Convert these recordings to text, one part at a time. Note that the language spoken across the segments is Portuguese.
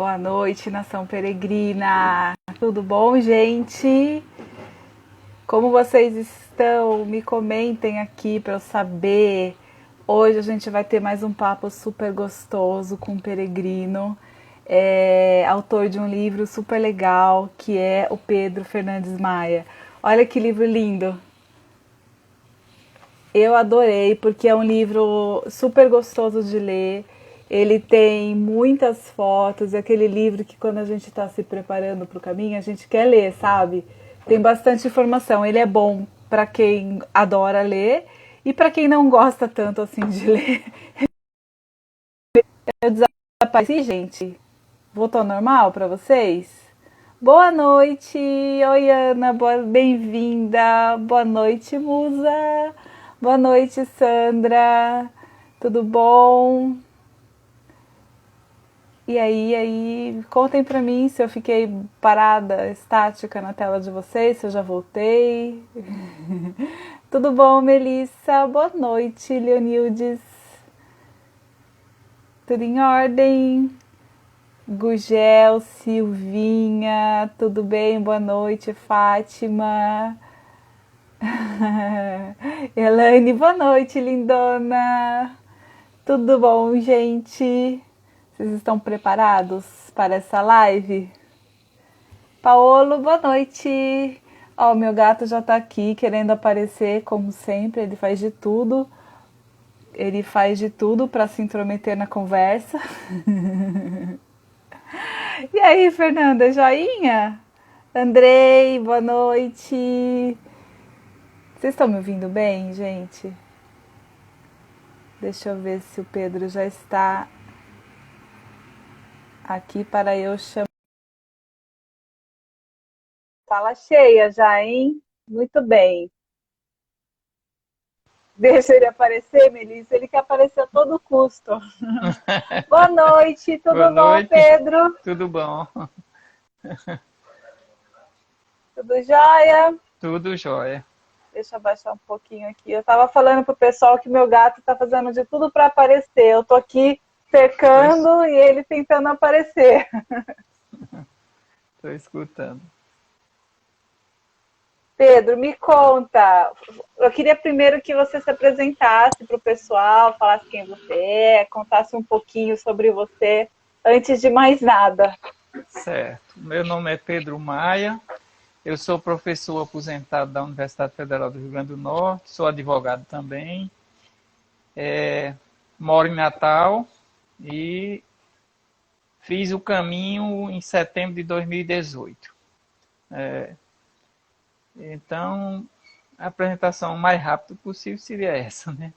Boa noite, nação peregrina. Tudo bom, gente? Como vocês estão? Me comentem aqui para eu saber. Hoje a gente vai ter mais um papo super gostoso com um peregrino, autor de um livro super legal, que é o Pedro Fernandes Maia. Olha que livro lindo! Eu adorei, porque é um livro super gostoso de ler. Ele tem muitas fotos, é aquele livro que quando a gente está se preparando para o caminho, a gente quer ler, sabe? Tem bastante informação. Ele é bom para quem adora ler e para quem não gosta tanto assim de ler. Eu desapareci, gente. Voltou ao normal para vocês? Boa noite! Oi, Ana, bem-vinda! Boa noite, Musa! Boa noite, Sandra! Tudo bom? E aí, contem pra mim se eu fiquei parada, estática na tela de vocês, se eu já voltei. Tudo bom, Melissa? Boa noite, Leonildes. Tudo em ordem? Gugel, Silvinha, tudo bem? Boa noite, Fátima. Elaine, boa noite, lindona. Tudo bom, gente? Vocês estão preparados para essa live? Paolo, boa noite. Ó, o meu gato já tá aqui querendo aparecer, como sempre. Ele faz de tudo. Ele faz de tudo para se intrometer na conversa. E aí, Fernanda, joinha? Andrei, boa noite. Vocês estão me ouvindo bem, gente? Deixa eu ver se o Pedro já está aqui para eu chamar. Sala cheia já, hein? Muito bem. Deixa ele aparecer, Melissa. Ele quer aparecer a todo custo. Boa noite, Boa tudo bom, noite, Pedro? tudo bom? Tudo jóia? Tudo jóia. Deixa eu abaixar um pouquinho aqui. Eu estava falando pro pessoal que meu gato está fazendo de tudo para aparecer. Eu tô aqui cercando e ele tentando aparecer. Estou escutando. Pedro, me conta. Eu queria primeiro que você se apresentasse para o pessoal, falasse quem você é, contasse um pouquinho sobre você, antes de mais nada. Certo. Meu nome é Pedro Maia, eu sou professor aposentado da Universidade Federal do Rio Grande do Norte, sou advogado também, moro em Natal e fiz o caminho em setembro de 2018. Então, a apresentação mais rápida possível seria essa, né?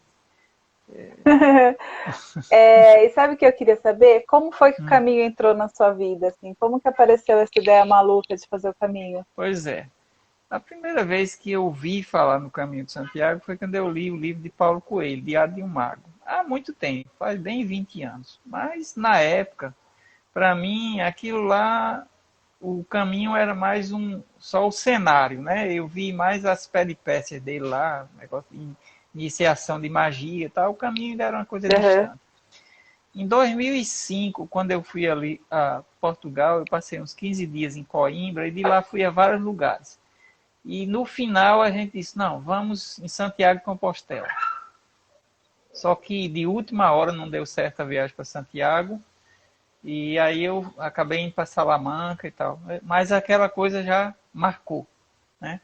E sabe o que eu queria saber? Como foi que o caminho entrou na sua vida? Assim? Como que apareceu essa ideia maluca de fazer o caminho? Pois é. A primeira vez que eu ouvi falar no Caminho de Santiago foi quando eu li o livro de Paulo Coelho, Diário de um Mago. Há muito tempo, faz bem 20 anos. Mas na época, para mim, aquilo lá, o caminho era mais só o cenário, né? Eu vi mais as peripécias dele lá, negócio de iniciação de magia e tal. O caminho ainda era uma coisa distante. Em 2005, quando eu fui ali a Portugal, eu passei uns 15 dias em Coimbra e de lá fui a vários lugares. E no final a gente disse, não, vamos em Santiago de Compostela. Só que de última hora não deu certo a viagem para Santiago. E aí eu acabei indo para Salamanca e tal. Mas aquela coisa já marcou, né?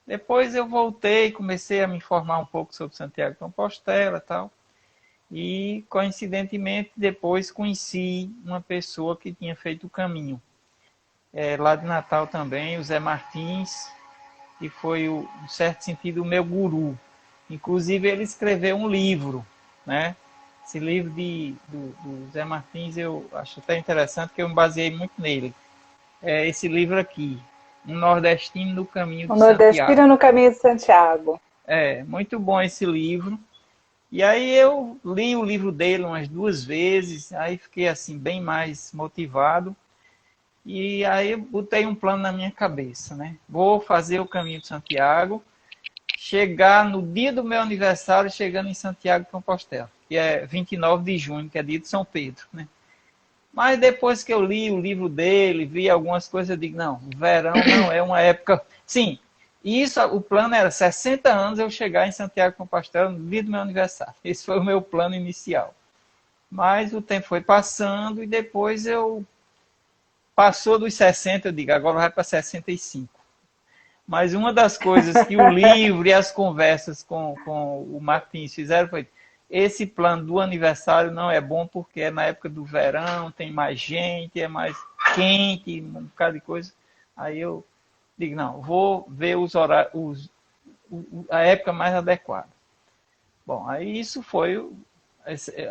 Depois eu voltei, comecei a me informar um pouco sobre Santiago de Compostela e tal. E coincidentemente depois conheci uma pessoa que tinha feito o caminho. Lá de Natal também, o Zé Martins, que foi, em certo sentido, o meu guru. Inclusive, ele escreveu um livro, né? Esse livro do Zé Martins eu acho até interessante, que eu me baseei muito nele. É esse livro aqui, Um Nordestino no Caminho O de Santiago. Nordestino no Caminho de Santiago. É, muito bom esse livro. E aí eu li o livro dele umas 2 vezes, aí fiquei assim bem mais motivado. E aí eu botei um plano na minha cabeça, né? Vou fazer o Caminho de Santiago, chegar no dia do meu aniversário, chegando em Santiago de Compostela, que é 29 de junho, que é dia de São Pedro, né? Mas depois que eu li o livro dele, vi algumas coisas, eu digo, não, o verão não é uma época... Sim, isso, o plano era 60 anos eu chegar em Santiago de Compostela no dia do meu aniversário. Esse foi o meu plano inicial. Mas o tempo foi passando e depois eu... Passou dos 60, eu digo, agora vai para 65. Mas uma das coisas que o livro e as conversas com o Martins fizeram foi: esse plano do aniversário não é bom porque é na época do verão, tem mais gente, é mais quente, um bocado de coisa. Aí eu digo, não, vou ver os horários, a época mais adequada. Bom, aí isso foi,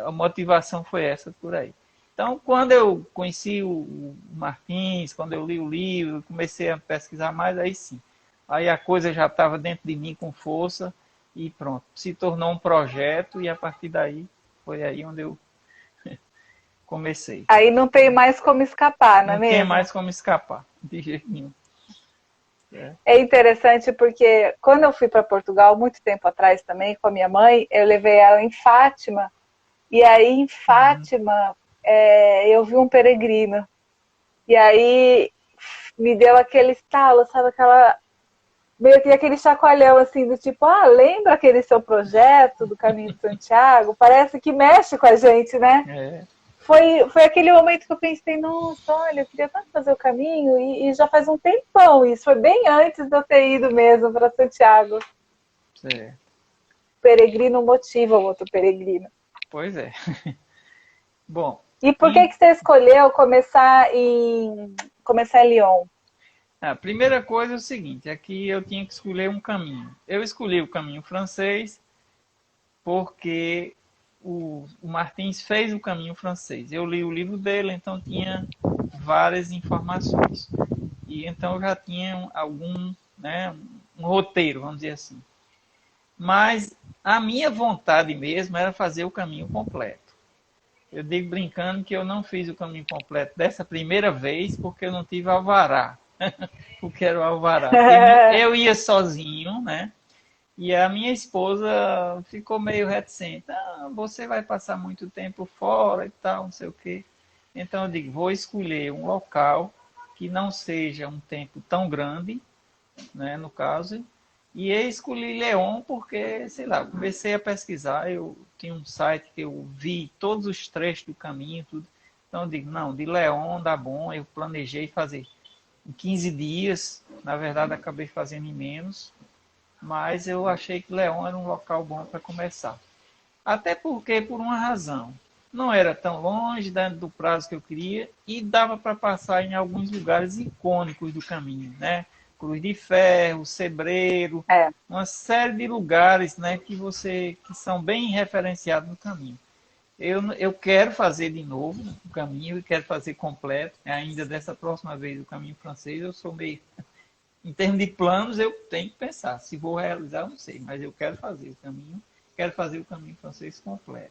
a motivação foi essa por aí. Então, quando eu conheci o Martins, quando eu li o livro, comecei a pesquisar mais, aí sim. Aí a coisa já estava dentro de mim com força e pronto. Se tornou um projeto e a partir daí foi aí onde eu comecei. Aí não tem mais como escapar, não é Não tinha mesmo? mais como escapar, de jeito nenhum. É interessante porque quando eu fui para Portugal, muito tempo atrás também, com a minha mãe, eu levei ela em Fátima. E aí em Fátima, eu vi um peregrino. E aí me deu aquele estalo, sabe? Meio que aquele chacoalhão assim, do tipo, lembra aquele seu projeto do Caminho de Santiago? Parece que mexe com a gente, né? É, Foi aquele momento que eu pensei, nossa, olha, eu queria tanto fazer o caminho, e já faz um tempão isso, foi bem antes de eu ter ido mesmo para Santiago. é. O peregrino motiva o outro peregrino. Pois é. Bom, E por e que você escolheu começar em Lyon? a primeira coisa é o seguinte, é que eu tinha que escolher um caminho. Eu escolhi o caminho francês porque o Martins fez o caminho francês. Eu li o livro dele, então tinha várias informações. E então eu já tinha algum, né, um roteiro, vamos dizer assim. Mas a minha vontade mesmo era fazer o caminho completo. Eu digo brincando que eu não fiz o caminho completo dessa primeira vez porque eu não tive alvará. O que era o alvará? Eu ia sozinho, né? E a minha esposa ficou meio reticente. Você vai passar muito tempo fora e tal, não sei o quê. Então eu digo, vou escolher um local que não seja um tempo tão grande, né, no caso. E eu escolhi León porque, sei lá, comecei a pesquisar, eu tinha um site que eu vi todos os trechos do caminho, tudo. Então eu digo, não, de León dá bom, eu planejei fazer em 15 dias, na verdade acabei fazendo em menos, mas eu achei que León era um local bom para começar. Até porque, por uma razão, não era tão longe dentro do prazo que eu queria e dava para passar em alguns lugares icônicos do caminho, né? Cruz de Ferro, Sebreiro, É, uma série de lugares, né, que são bem referenciados no caminho. Eu quero fazer de novo o caminho e quero fazer completo. Ainda dessa próxima vez o caminho francês, eu sou meio... Em termos de planos, eu tenho que pensar. Se vou realizar, eu não sei, mas eu quero fazer o caminho. Quero fazer o caminho francês completo.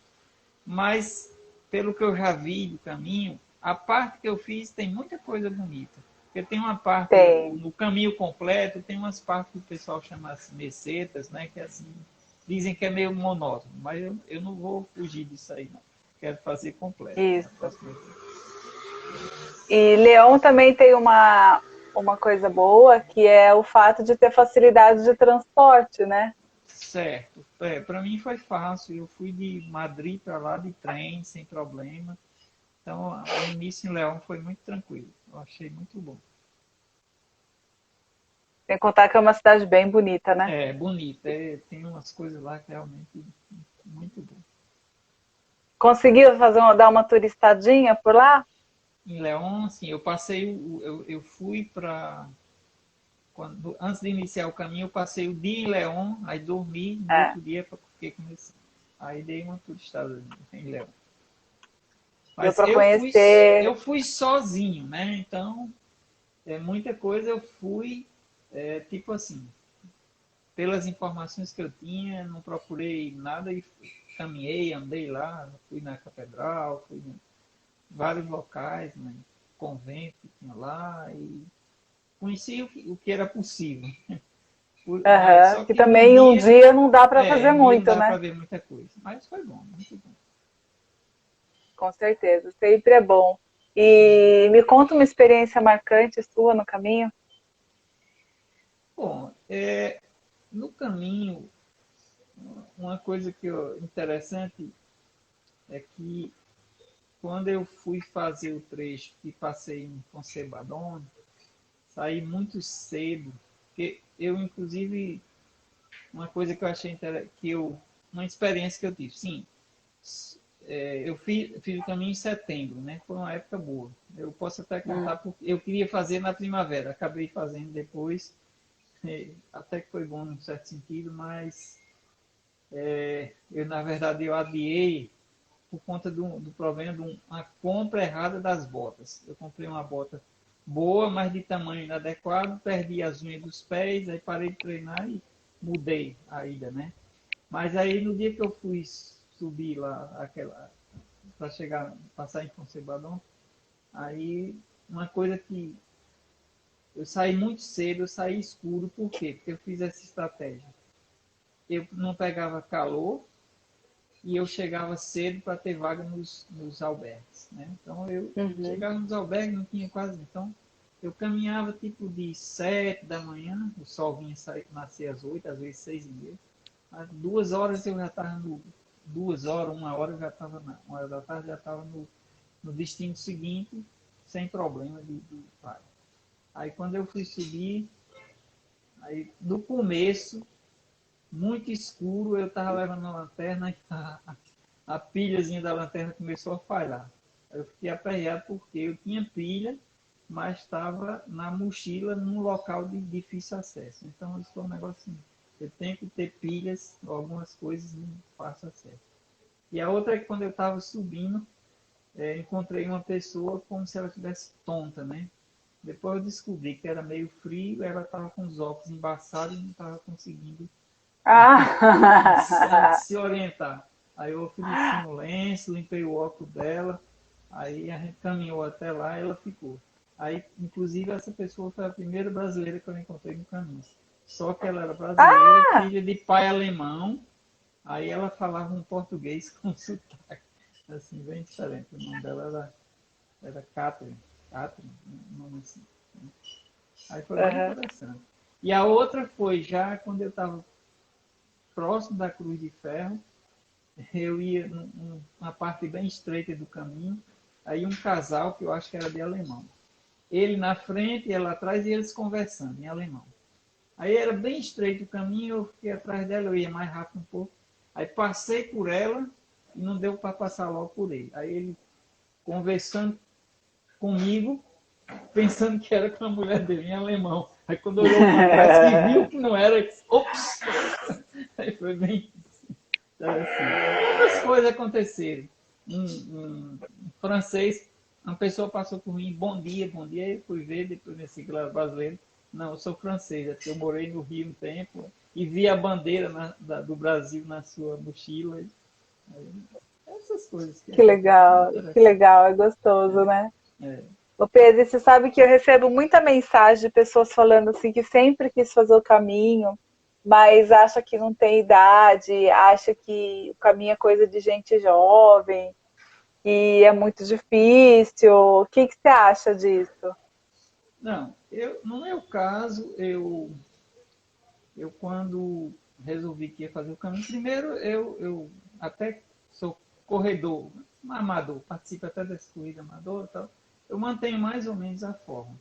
Mas, pelo que eu já vi do caminho, a parte que eu fiz tem muita coisa bonita. Porque tem uma parte, tem. no caminho completo, tem umas partes que o pessoal chama assim, mesetas, né? Que assim, dizem que é meio monótono. Mas eu não vou fugir disso aí, não. Quero fazer completo. Na Isso. próxima vez. E Leão também tem uma coisa boa, que é o fato de ter facilidade de transporte, né? Certo. Para mim foi fácil. Eu fui de Madrid para lá de trem, sem problema. Então, o início em Leão foi muito tranquilo. Eu achei muito bom. Sem contar que é uma cidade bem bonita, né? É bonito. Tem umas coisas lá que realmente muito bom. Conseguiu dar uma turistadinha por lá? Em Leão, assim, eu passei, eu fui para antes de iniciar o caminho, eu passei o dia em Leão, aí dormi, no É. outro dia porque comecei. Aí dei uma turistada em Leão. Deu Mas para conhecer. eu fui sozinho, né? Então, muita coisa eu fui, tipo assim, pelas informações que eu tinha, não procurei nada e caminhei, andei lá, fui na catedral, fui em vários locais, né? Convento que tinha lá e conheci o que era possível. Uhum. Só Que que num também um dia, dia não dá para fazer um dia não muito, dá para né? ver muita coisa. Mas foi bom, muito bom. Com certeza, sempre é bom. E me conta uma experiência marcante sua no caminho. Bom, no caminho, uma coisa interessante é que quando eu fui fazer o trecho que passei em Concebadone, saí muito cedo, porque eu, inclusive, uma coisa que eu achei interessante, uma experiência que eu tive, sim, eu fiz o caminho em setembro, né? Foi uma época boa. Eu posso até contar porque eu queria fazer na primavera, acabei fazendo depois, até que foi bom num certo sentido, mas na verdade, eu adiei por conta do problema de uma compra errada das botas. Eu comprei uma bota boa, mas de tamanho inadequado, perdi as unhas dos pés, aí parei de treinar e mudei a ida, né? Mas aí no dia que eu fui subir lá, para chegar, passar em Concebadão, aí uma coisa que eu saí muito cedo, eu saí escuro, por quê? Porque eu fiz essa estratégia. Eu não pegava calor, e eu chegava cedo para ter vaga nos albergues. Né? Então eu Uhum. chegava nos albergues, não tinha quase. Então eu caminhava tipo de 7 da manhã, o sol vinha nascer às 8, às vezes 6:30. Às 2 horas eu já estava no. 2 horas, 1 hora eu já estava na. 1 hora da tarde já estava no destino seguinte, sem problema de vaga. Aí quando eu fui subir, aí no começo muito escuro, eu estava levando a lanterna e a pilhazinha da lanterna começou a falhar. Eu fiquei aperreado porque eu tinha pilha, mas estava na mochila num local de difícil acesso. Então, isso foi um negócio assim. Eu tenho que ter pilhas, algumas coisas não fácil acesso. E a outra é que quando eu estava subindo, encontrei uma pessoa como se ela estivesse tonta, né? Depois eu descobri que era meio frio, ela estava com os óculos embaçados e não estava conseguindo Ah! se orientar. Aí eu ofereci um lenço, limpei o óculos dela, aí a gente caminhou até lá e ela ficou. Aí, inclusive, essa pessoa foi a primeira brasileira que eu encontrei no caminho. Só que ela era brasileira, Ah! filha de pai alemão, aí ela falava um português com sotaque, assim, bem diferente. O nome dela era Catherine, um nome assim. Aí foi bem Uhum. interessante. E a outra foi já quando eu estava próximo da Cruz de Ferro, eu ia numa parte bem estreita do caminho, aí um casal que eu acho que era de alemão. Ele na frente, ela atrás e eles conversando em alemão. Aí era bem estreito o caminho, eu fiquei atrás dela, eu ia mais rápido um pouco. Aí passei por ela e não deu para passar logo por ele. Aí ele conversando comigo, pensando que era com a mulher dele em alemão. Aí quando olhou para trás que viu que não era, ops! Aí foi bem assim. Outras coisas aconteceram. Um francês, uma pessoa passou por mim, bom dia, eu fui ver, depois nesse brasileiro. Não, eu sou francês, é porque eu morei no Rio um tempo e vi a bandeira do Brasil na sua mochila. Essas coisas que acontecem, muito Que interessante. legal, é gostoso, né? É. Ô Pedro, você sabe que eu recebo muita mensagem de pessoas falando assim que sempre quis fazer o caminho, mas acha que não tem idade, acha que o caminho é coisa de gente jovem e é muito difícil. O que que você acha disso? Não, no meu caso, eu quando resolvi que ia fazer o caminho, primeiro eu até sou corredor, um amador, participo até dessa corrida amadora e tal, eu mantenho mais ou menos a forma.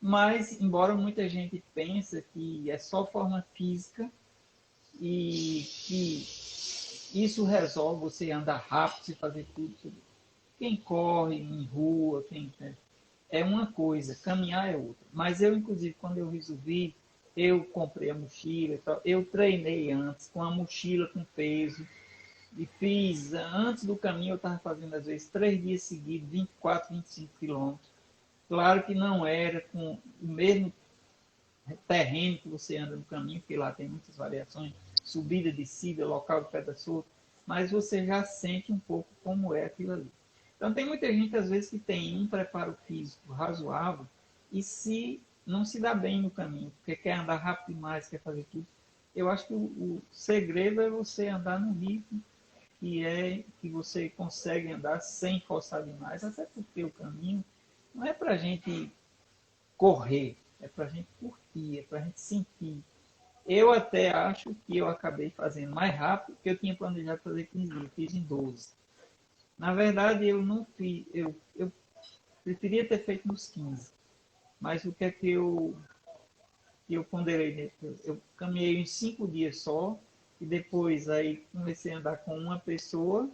Mas, embora muita gente pense que é só forma física e que isso resolve você andar rápido, você fazer tudo. Quem corre em rua, quem é uma coisa, caminhar é outra. Mas eu, inclusive, quando eu resolvi, eu comprei a mochila e tal, eu treinei antes com a mochila com peso e fiz, antes do caminho eu estava fazendo às vezes 3 dias seguidos, 24, 25 quilômetros. Claro que não era com o mesmo terreno que você anda no caminho, porque lá tem muitas variações, subida, descida, local de pedra solta, mas você já sente um pouco como é aquilo ali. Então tem muita gente às vezes que tem um preparo físico razoável e se não se dá bem no caminho, porque quer andar rápido demais, quer fazer tudo. Eu acho que o segredo é você andar no ritmo que é que você consegue andar sem forçar demais, até porque o caminho não é para a gente correr, é para a gente curtir, é para a gente sentir. Eu até acho que eu acabei fazendo mais rápido, porque eu tinha planejado fazer 15 dias, eu fiz em 12. Na verdade, eu não fiz, eu preferia ter feito nos 15. Mas o que é que eu ponderei? Eu caminhei em 5 dias só, e depois aí comecei a andar com uma pessoa,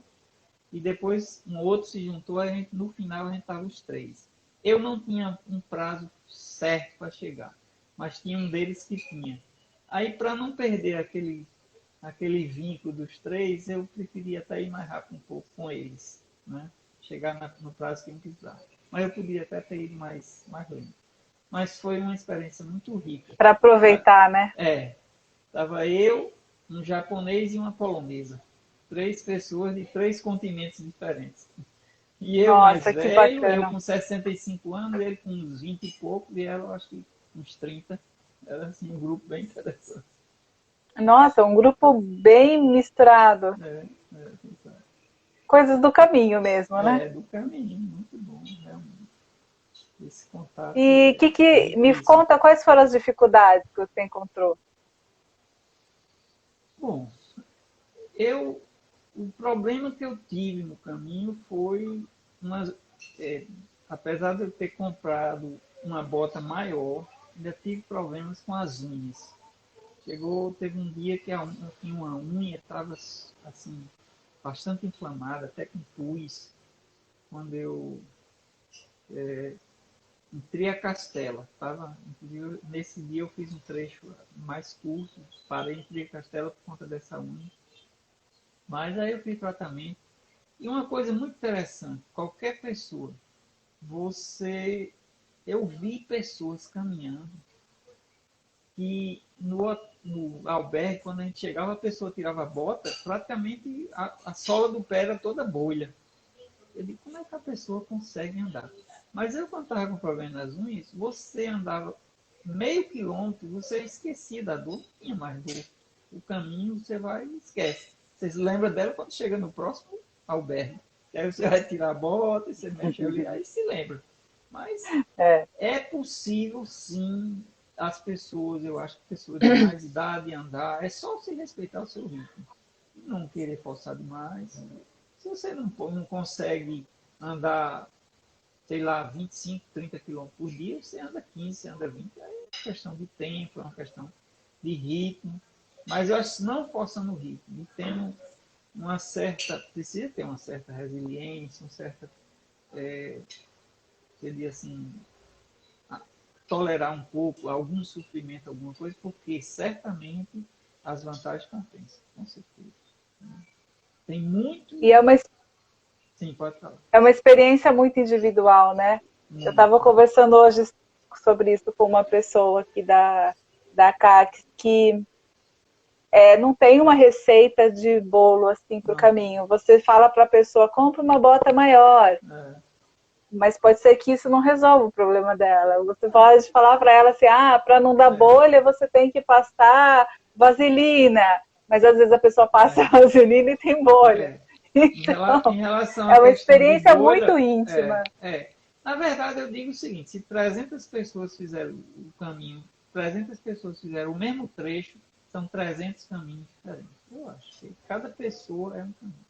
e depois um outro se juntou, a gente, no final a gente estava os três. Eu não tinha um prazo certo para chegar, mas tinha um deles que tinha. Aí, para não perder aquele vínculo dos três, eu preferia até ir mais rápido um pouco com eles, né? Chegar no prazo que eu precisava. Mas eu podia até ter ido mais lento. Mas foi uma experiência muito rica. Para aproveitar, né? Estava eu, um japonês e uma polonesa. 3 pessoas de 3 continentes diferentes. E eu mais Nossa, que velho, eu bacana. com 65 anos, ele com uns 20 e pouco, e ela acho que uns 30. Era assim, um grupo bem interessante. Nossa, um grupo bem misturado. Coisas do caminho mesmo, né? Do caminho, muito bom, realmente. Esse contato E é me riquíssimo. conta quais foram as dificuldades que você encontrou? Bom, o problema que eu tive no caminho foi, uma, é, apesar de eu ter comprado uma bota maior, ainda tive problemas com as unhas. Teve um dia que eu tinha uma unha, estava assim, bastante inflamada, até com pus, quando eu entrei a Castela. Inclusive, nesse dia eu fiz um trecho mais curto, parei em Tria Castela por conta dessa unha. Mas aí eu fiz tratamento. E uma coisa muito interessante, qualquer pessoa, você... Eu vi pessoas caminhando que no albergue, quando a gente chegava, a pessoa tirava a bota, praticamente a sola do pé era toda bolha. Eu digo, como é que a pessoa consegue andar? Mas eu, quando estava com problema nas unhas, você andava meio quilômetro, você esquecia da dor, não tinha mais dor. O caminho você vai e esquece. Você se lembra dela quando chega no próximo albergue. Aí você vai tirar a bota, você mexe ali, aí se lembra. Mas É. é possível, sim, as pessoas, eu acho que pessoas de mais idade andar, é só se respeitar o seu ritmo. Não querer forçar demais. Se você não consegue andar, sei lá, 25, 30 quilômetros por dia, você anda 15, você anda 20. Aí é uma questão de tempo, é uma questão de ritmo. Mas eu acho que não forçando o ritmo, e tendo precisa ter uma certa resiliência, um certo, seria assim, tolerar um pouco algum sofrimento, alguma coisa, porque certamente as vantagens compensam, com certeza. Tem muito. E Sim, pode falar. é uma experiência muito individual, né? Eu estava conversando hoje sobre isso com uma pessoa aqui da CAC, que não tem uma receita de bolo assim para o Não. caminho. Você fala para a pessoa, compra uma bota maior, mas pode ser que isso não resolva o problema dela. Você pode falar para ela assim, para não dar bolha, você tem que passar vaselina. Mas às vezes a pessoa passa vaselina e tem bolha. É. Em Então, relação à é uma questão de experiência muito bolha, íntima. na verdade eu digo o seguinte, se 300 pessoas fizeram o caminho, 300 pessoas fizeram o mesmo trecho, são 300 caminhos diferentes. Eu acho que cada pessoa é um caminho.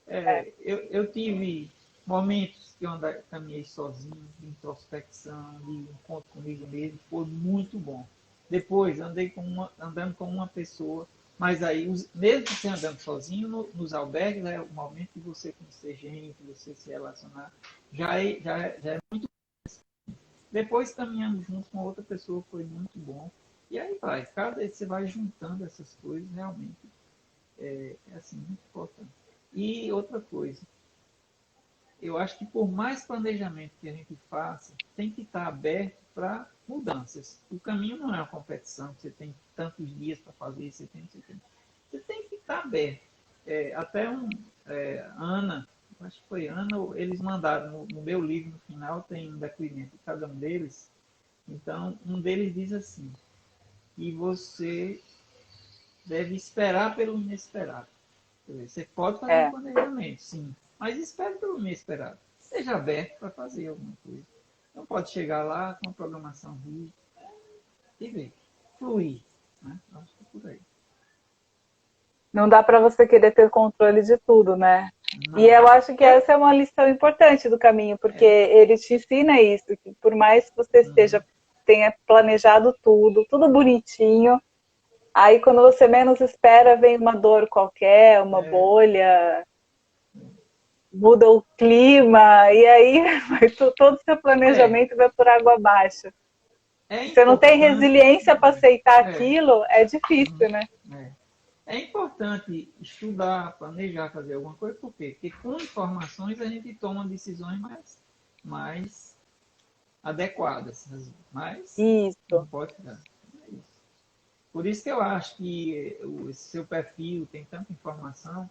É. Eu tive momentos que eu caminhei sozinho, de introspecção, de encontro comigo mesmo, foi muito bom. Depois, andando com uma pessoa, mas aí, mesmo você andando sozinho, nos albergues, é o momento de você conhecer gente, você se relacionar, já é muito. Depois, caminhando junto com outra pessoa, foi muito bom. E aí vai, cada vez você vai juntando essas coisas, realmente é assim, muito importante. E outra coisa, eu acho que por mais planejamento que a gente faça, tem que estar aberto para mudanças. O caminho não é uma competição, você tem tantos dias para fazer, você tem que estar aberto. Ana, acho que foi Ana, eles mandaram no meu livro, no final, tem um depoimento de cada um deles. Então, um deles diz assim, que você deve esperar pelo inesperado. Você pode fazer um É. planejamento, sim, mas espere pelo inesperado. Seja aberto para fazer alguma coisa. Não pode chegar lá com uma programação rígida e ver, fluir. Né? Acho que é por aí. Não dá para você querer ter controle de tudo, né? E Não. eu acho que essa é uma lição importante do caminho, porque É. ele te ensina isso, que por mais que você Uhum. tenha planejado tudo, tudo bonitinho, aí quando você menos espera vem uma dor qualquer, uma É. bolha, muda o clima, e aí todo o seu É. planejamento vai por água abaixo. É Se você não tem importante. resiliência para aceitar É. aquilo, é Uhum. difícil, né? É. É importante estudar, planejar, fazer alguma coisa, por quê? Porque com informações a gente toma decisões mais adequadas, mas não Isso. pode dar. É isso. Por isso que eu acho que o seu perfil tem tanta informação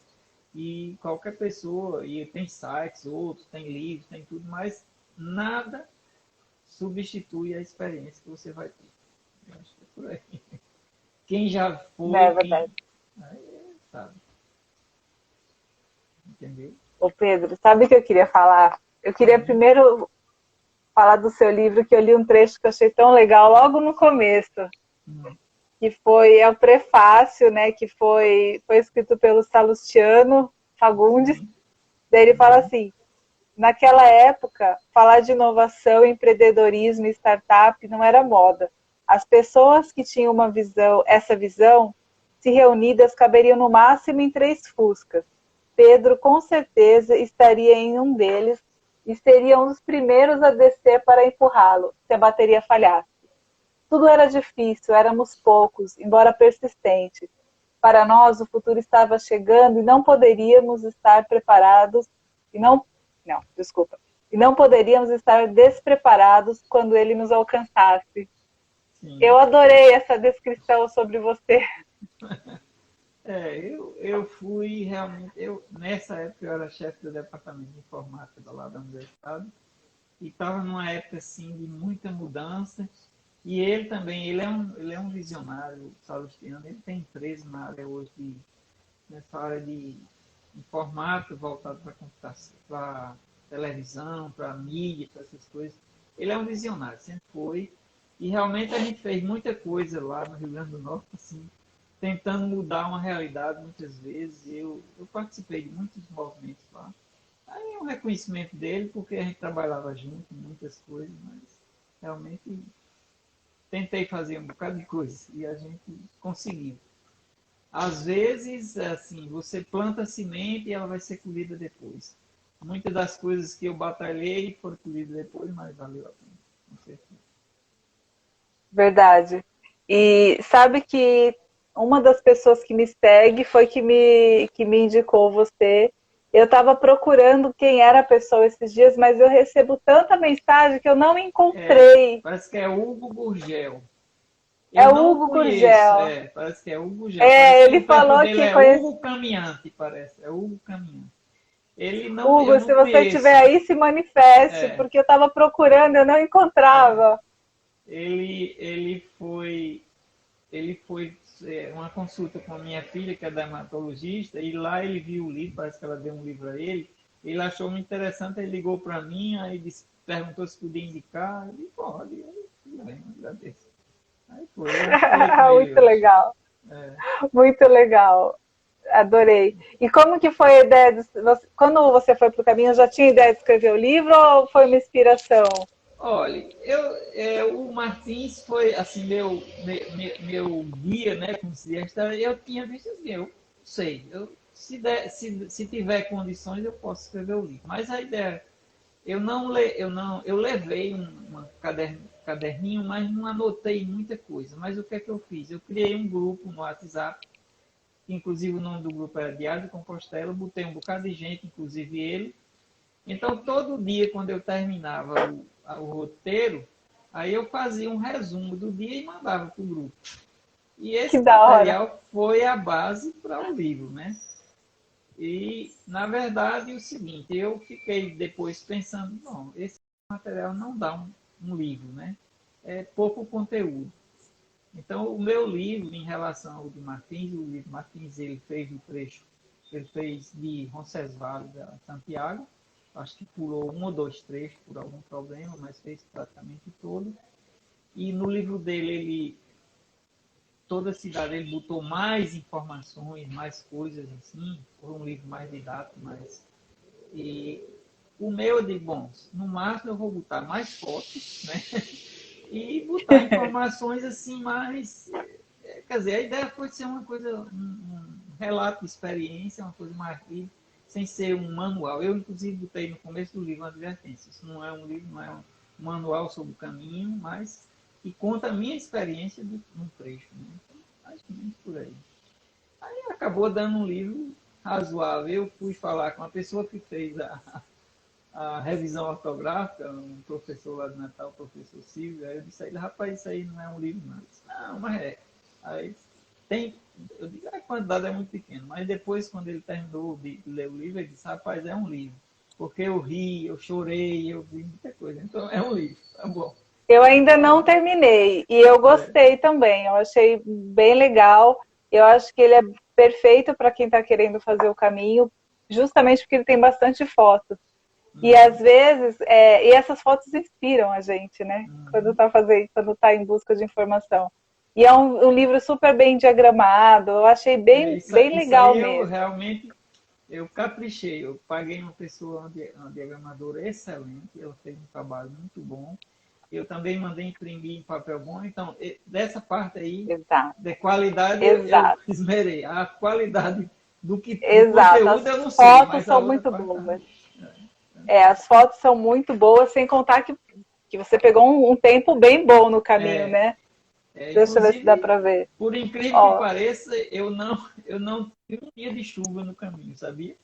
e qualquer pessoa, e tem sites, outros, tem livros, tem tudo, mas nada substitui a experiência que você vai ter. Eu acho que é por aí. Quem já É foi, verdade. aí sabe, entendeu? Ô Pedro, sabe o que eu queria falar? Eu queria Uhum. primeiro falar do seu livro, que eu li um trecho que eu achei tão legal logo no começo, Uhum. que foi o prefácio, né, que foi escrito pelo Salustiano Fagundes. Sim. Daí ele fala Uhum. assim: naquela época, falar de inovação, empreendedorismo e startup não era moda. As pessoas que tinham essa visão, se reunidas, caberiam no máximo em 3 Fuscas. Pedro, com certeza, estaria em um deles e seria um dos primeiros a descer para empurrá-lo, se a bateria falhasse. Tudo era difícil, éramos poucos, embora persistentes. Para nós, o futuro estava chegando e não poderíamos estar preparados e não, desculpa. E não poderíamos estar despreparados quando ele nos alcançasse. Sim. Eu adorei essa descrição sobre você. Eu fui realmente, nessa época eu era chefe do departamento de informática lá da universidade e estava numa época assim de muita mudança e ele também, ele é um visionário, o Salustiano, ele tem empresa na área hoje, nessa área de informática voltada para computação, para televisão, para mídia, para essas coisas. Ele é um visionário, sempre foi. E realmente a gente fez muita coisa lá no Rio Grande do Norte, assim, tentando mudar uma realidade muitas vezes. Eu participei de muitos movimentos lá. Aí é um reconhecimento dele, porque a gente trabalhava junto em muitas coisas, mas realmente tentei fazer um bocado de coisa e a gente conseguiu. Às vezes, assim, você planta a semente e ela vai ser colhida depois. Muitas das coisas que eu batalhei foram colhidas depois, mas valeu a pena, com certeza. Verdade. E sabe que uma das pessoas que me segue foi que me indicou você. Eu estava procurando quem era a pessoa esses dias, mas eu recebo tanta mensagem que eu não encontrei. Parece que é Hugo Gurgel. É Eu o não Hugo conheço, Gurgel. parece que é Hugo Gurgel. Parece É, que ele o perfil falou dele que é conhece. Hugo Caminhante, parece. É Hugo Caminhante. Ele não, eu Hugo, não se você estiver conheço. aí, se manifeste, É, porque eu estava procurando, eu não é. encontrava. Ele foi uma consulta com a minha filha, que é dermatologista, e lá ele viu o livro, parece que ela deu um livro a ele. Ele achou muito interessante, ele ligou para mim, aí disse, perguntou se podia indicar. Eu disse, pode, tudo bem, agradeço. Aí foi, eu falei com ele Muito hoje. legal, É. muito legal. Adorei. E como que foi a ideia? Quando você foi para o caminho, já tinha ideia de escrever o livro ou foi uma inspiração? Olha, o Martins foi assim meu guia, né, como se diz. Eu tinha visto assim, eu sei, se tiver condições eu posso escrever o livro. Mas a ideia, eu levei caderninho, mas não anotei muita coisa. Mas o que é que eu fiz? Eu criei um grupo no WhatsApp, inclusive o nome do grupo era Diário de Compostela, botei um bocado de gente, inclusive ele. Então, todo dia, quando eu terminava o roteiro, aí eu fazia um resumo do dia e mandava para o grupo. E Que esse da hora. material foi a base para o livro, né? E, na verdade, é o seguinte, eu fiquei depois pensando, não, esse material não dá um livro, né? É pouco conteúdo. Então, o meu livro, em relação ao de Martins, o livro Martins, ele fez o trecho ele fez de Roncesvalles a Santiago. Acho que pulou um ou dois trechos por algum problema, mas fez praticamente todo. E no livro dele, toda a cidade, ele botou mais informações, mais coisas assim. Foi um livro mais didático, mais... E o meu, eu digo, bom, no máximo eu vou botar mais fotos, né? E botar informações assim mais... Quer dizer, a ideia foi ser uma coisa, um relato de experiência, uma coisa mais livre, sem ser um manual. Eu, inclusive, botei no começo do livro uma advertência. Isso não é um livro, não é um manual sobre o caminho, mas que conta a minha experiência num trecho. Né? Então, acho que menos por aí. Aí acabou dando um livro razoável. Eu fui falar com a pessoa que fez a revisão ortográfica, um professor lá de Natal, o professor Silvio. Aí eu disse a ele, rapaz, isso aí não é um livro, não. Eu disse, não, mas é. Aí tem, eu digo, a quantidade é muito pequena, mas depois, quando ele terminou de ler o livro, ele disse, rapaz, é um livro. Porque eu ri, eu chorei, eu vi muita coisa. Então é um livro, tá bom. Eu ainda não terminei e eu gostei também. Eu achei bem legal. Eu acho que ele é perfeito para quem está querendo fazer o caminho, justamente porque ele tem bastante fotos. E às vezes, e essas fotos inspiram a gente, né? Quando está fazendo, quando está em busca de informação. E é um livro super bem diagramado. Eu achei bem legal aí eu mesmo. realmente eu caprichei. Eu paguei uma pessoa, uma diagramadora excelente. Ela fez um trabalho muito bom. Eu também mandei imprimir em papel bom. Então, dessa parte aí, Exato. de qualidade, eu Exato. esmerei. A qualidade do Exato. conteúdo As eu não sei, fotos mas a são outra muito parte... boas. As fotos são muito boas, sem contar que você pegou um tempo bem bom no caminho, né? Deixa eu ver se dá Inclusive, para ver. por incrível que Ó, pareça, eu não tive um dia de chuva no caminho, sabia?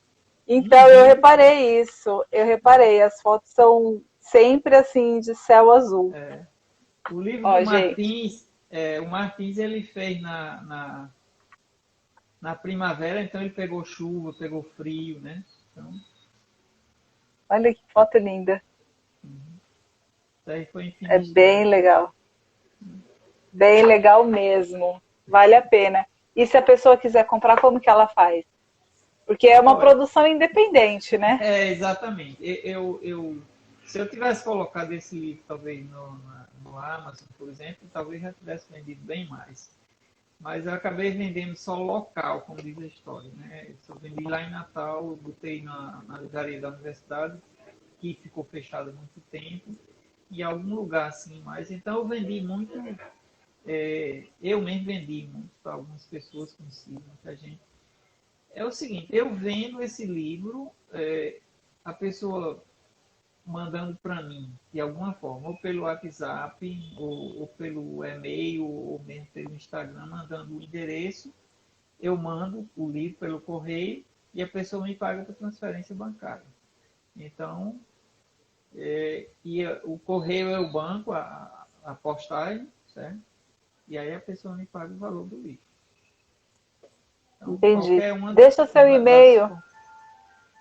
Um então eu dia de chuva. reparei isso. Eu reparei, as fotos são sempre assim de céu azul. O livro do Ó, gente, Martins, o Martins ele fez na primavera, então ele pegou chuva, pegou frio, né? Então, olha que foto linda. isso aí foi É infinistrão. bem legal. Bem legal mesmo. Vale a pena. E se a pessoa quiser comprar, como que ela faz? Porque é uma Olha, produção independente, né? exatamente. Se eu tivesse colocado esse livro, talvez, no Amazon, por exemplo, talvez já tivesse vendido bem mais. Mas eu acabei vendendo só local, como diz a história. Né? Eu só vendi lá em Natal, botei na livraria da universidade, que ficou fechada há muito tempo, e algum lugar assim mais. Então eu vendi muito, eu mesmo vendi muito para algumas pessoas conhecidas, muita gente. É o seguinte, eu vendo esse livro, a pessoa mandando para mim, de alguma forma, ou pelo WhatsApp, ou pelo e-mail, ou mesmo pelo Instagram, mandando o endereço, eu mando o livro pelo correio e a pessoa me paga por transferência bancária. Então, o correio é o banco, a postagem, certo? E aí a pessoa me paga o valor do livro. Então, Entendi. qualquer uma Deixa seu das... e-mail.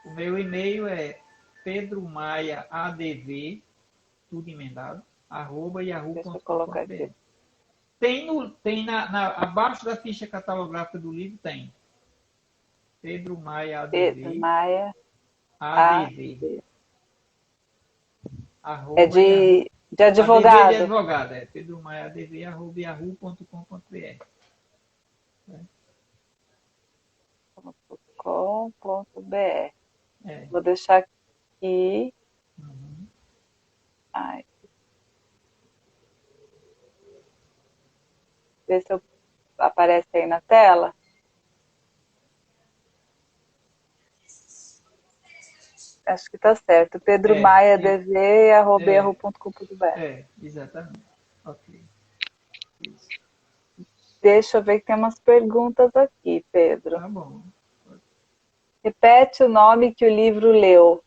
O meu e-mail é pedromaia.adv, tudo emendado, Deixa eu colocar @yahoo.com.br. aqui. Tem abaixo da ficha catalográfica do livro tem Pedro Maia Pedro ADV, Maia, A. ADV, É arroba Yahoo, de ADV de advogado. advogado, Pedro Maia ADV, arroba yahoo.com.br. .com.br. É. Vou deixar aqui. Uhum. Ai, ver se aparece aí na tela. Acho que tá certo. Pedro É, Maia, e- dv, arroba é, yahoo.com.br. exatamente. Ok. Isso. Deixa eu ver que tem umas perguntas aqui, Pedro. Tá bom. Repete o nome que o livro leu.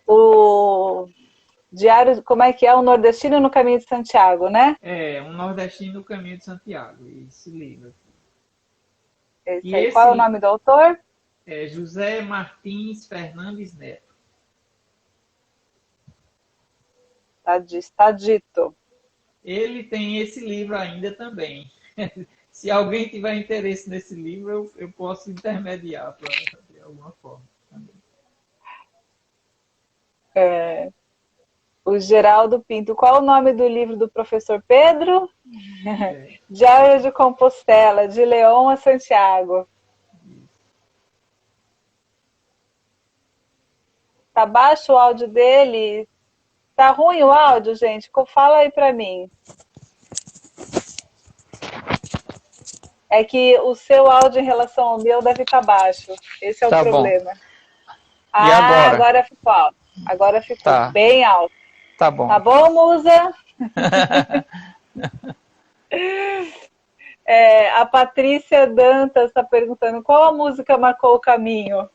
O Diário, como é que é? O Nordestino no Caminho de Santiago, né? Um nordestino no caminho de Santiago, esse livro. Esse E aí. Qual é o nome do autor? é José Martins Fernandes Neto. Tá dito. Ele tem esse livro ainda também. Se alguém tiver interesse nesse livro, eu posso intermediar para alguma forma também. É, o Geraldo Pinto, qual o nome do livro do professor Pedro? É, Diário de Compostela, de León a Santiago. Tá baixo o áudio dele? Tá ruim o áudio, gente? Fala aí pra mim. É que o seu áudio em relação ao meu deve estar baixo. Esse é o tá bom. problema. E Ah, agora? agora ficou alto. Agora ficou Tá, bem alto. tá bom. Tá bom, Musa? A Patrícia Dantas está perguntando qual a música marcou o caminho.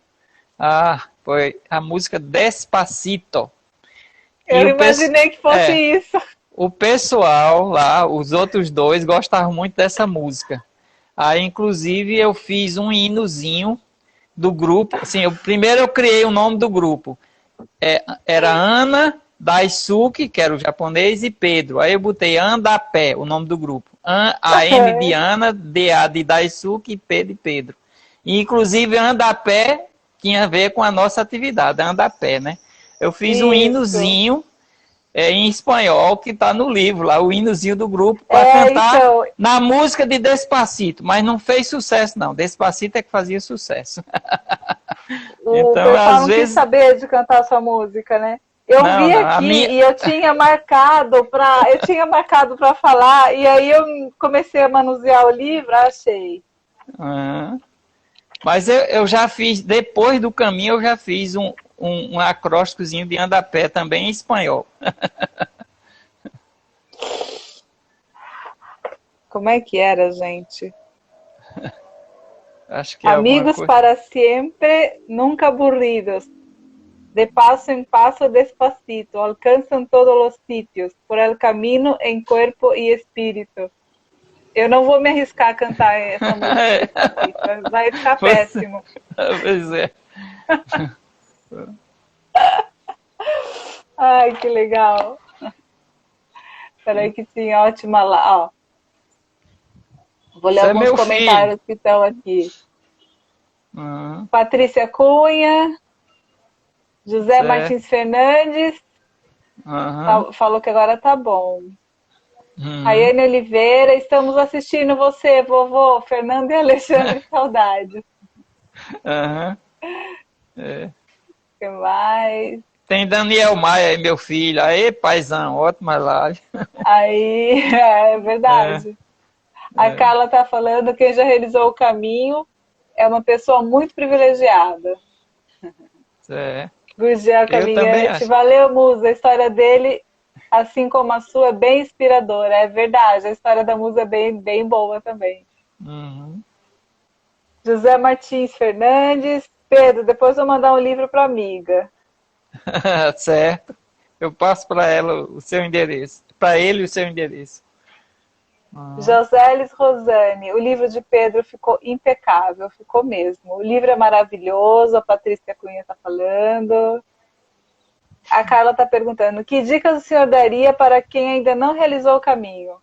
Ah, foi a música Despacito. Eu imaginei que fosse isso. O pessoal lá, os outros dois, gostavam muito dessa música. Aí, inclusive, eu fiz um hinozinho do grupo. Assim, primeiro eu criei o nome do grupo. Era Ana, Daisuke, que era o japonês, e Pedro. Aí eu botei Andapé, o nome do grupo. A M de Ana, DA de Daisuke, e P de Pedro. E, inclusive, Andapé tinha a ver com a nossa atividade, Andapé, né? Eu fiz um Isso. hinozinho em espanhol que está no livro, lá, o hinozinho do grupo, para cantar Então, na música de Despacito, mas não fez sucesso, não. Despacito é que fazia sucesso. o Então, pessoal às não quis vezes. saber de cantar a sua música, né? Eu Não, vi não, a aqui minha. e eu tinha marcado para falar e aí eu comecei a manusear o livro, achei. Mas eu já fiz, depois do caminho, eu já fiz um acrósticozinho de andapé também em espanhol. Como é que era, gente? Acho que é alguma Amigos coisa. para siempre, nunca aburridos. De paso en paso, despacito, alcanzan todos los sitios, por el camino en cuerpo y espíritu. Eu não vou me arriscar a cantar essa música Despacito, vai ficar Você, péssimo. pois é. Ai, que legal. Peraí que tinha ótima lá, ó. Vou ler Você é alguns meu filho. comentários que estão aqui. Uhum, Patrícia Cunha, José certo. Martins Fernandes, Uhum, falou que agora tá bom. uhum, Raiane Oliveira, estamos assistindo você, vovô. Fernando e Alexandre, saudade. uhum, é. O que mais? Tem Daniel Maia aí, meu filho. Aê, paizão, ótima live. Aí, é É, verdade. A é, Carla tá falando que quem já realizou o caminho é uma pessoa muito privilegiada. é. Gurgel Eu também Caminhante. acho. Valeu, Musa. A história dele, assim como a sua, é bem inspiradora. É verdade. A história da Musa é bem, bem boa também. Uhum. José Martins Fernandes. Pedro, depois eu vou mandar um livro para amiga. Certo. Eu passo para ela o seu endereço. Para ele o seu endereço. Uhum. Josélis Rosane, o livro de Pedro ficou impecável, ficou mesmo. O livro é maravilhoso, a Patrícia Cunha está falando. A Carla está perguntando, que dicas o senhor daria para quem ainda não realizou o caminho?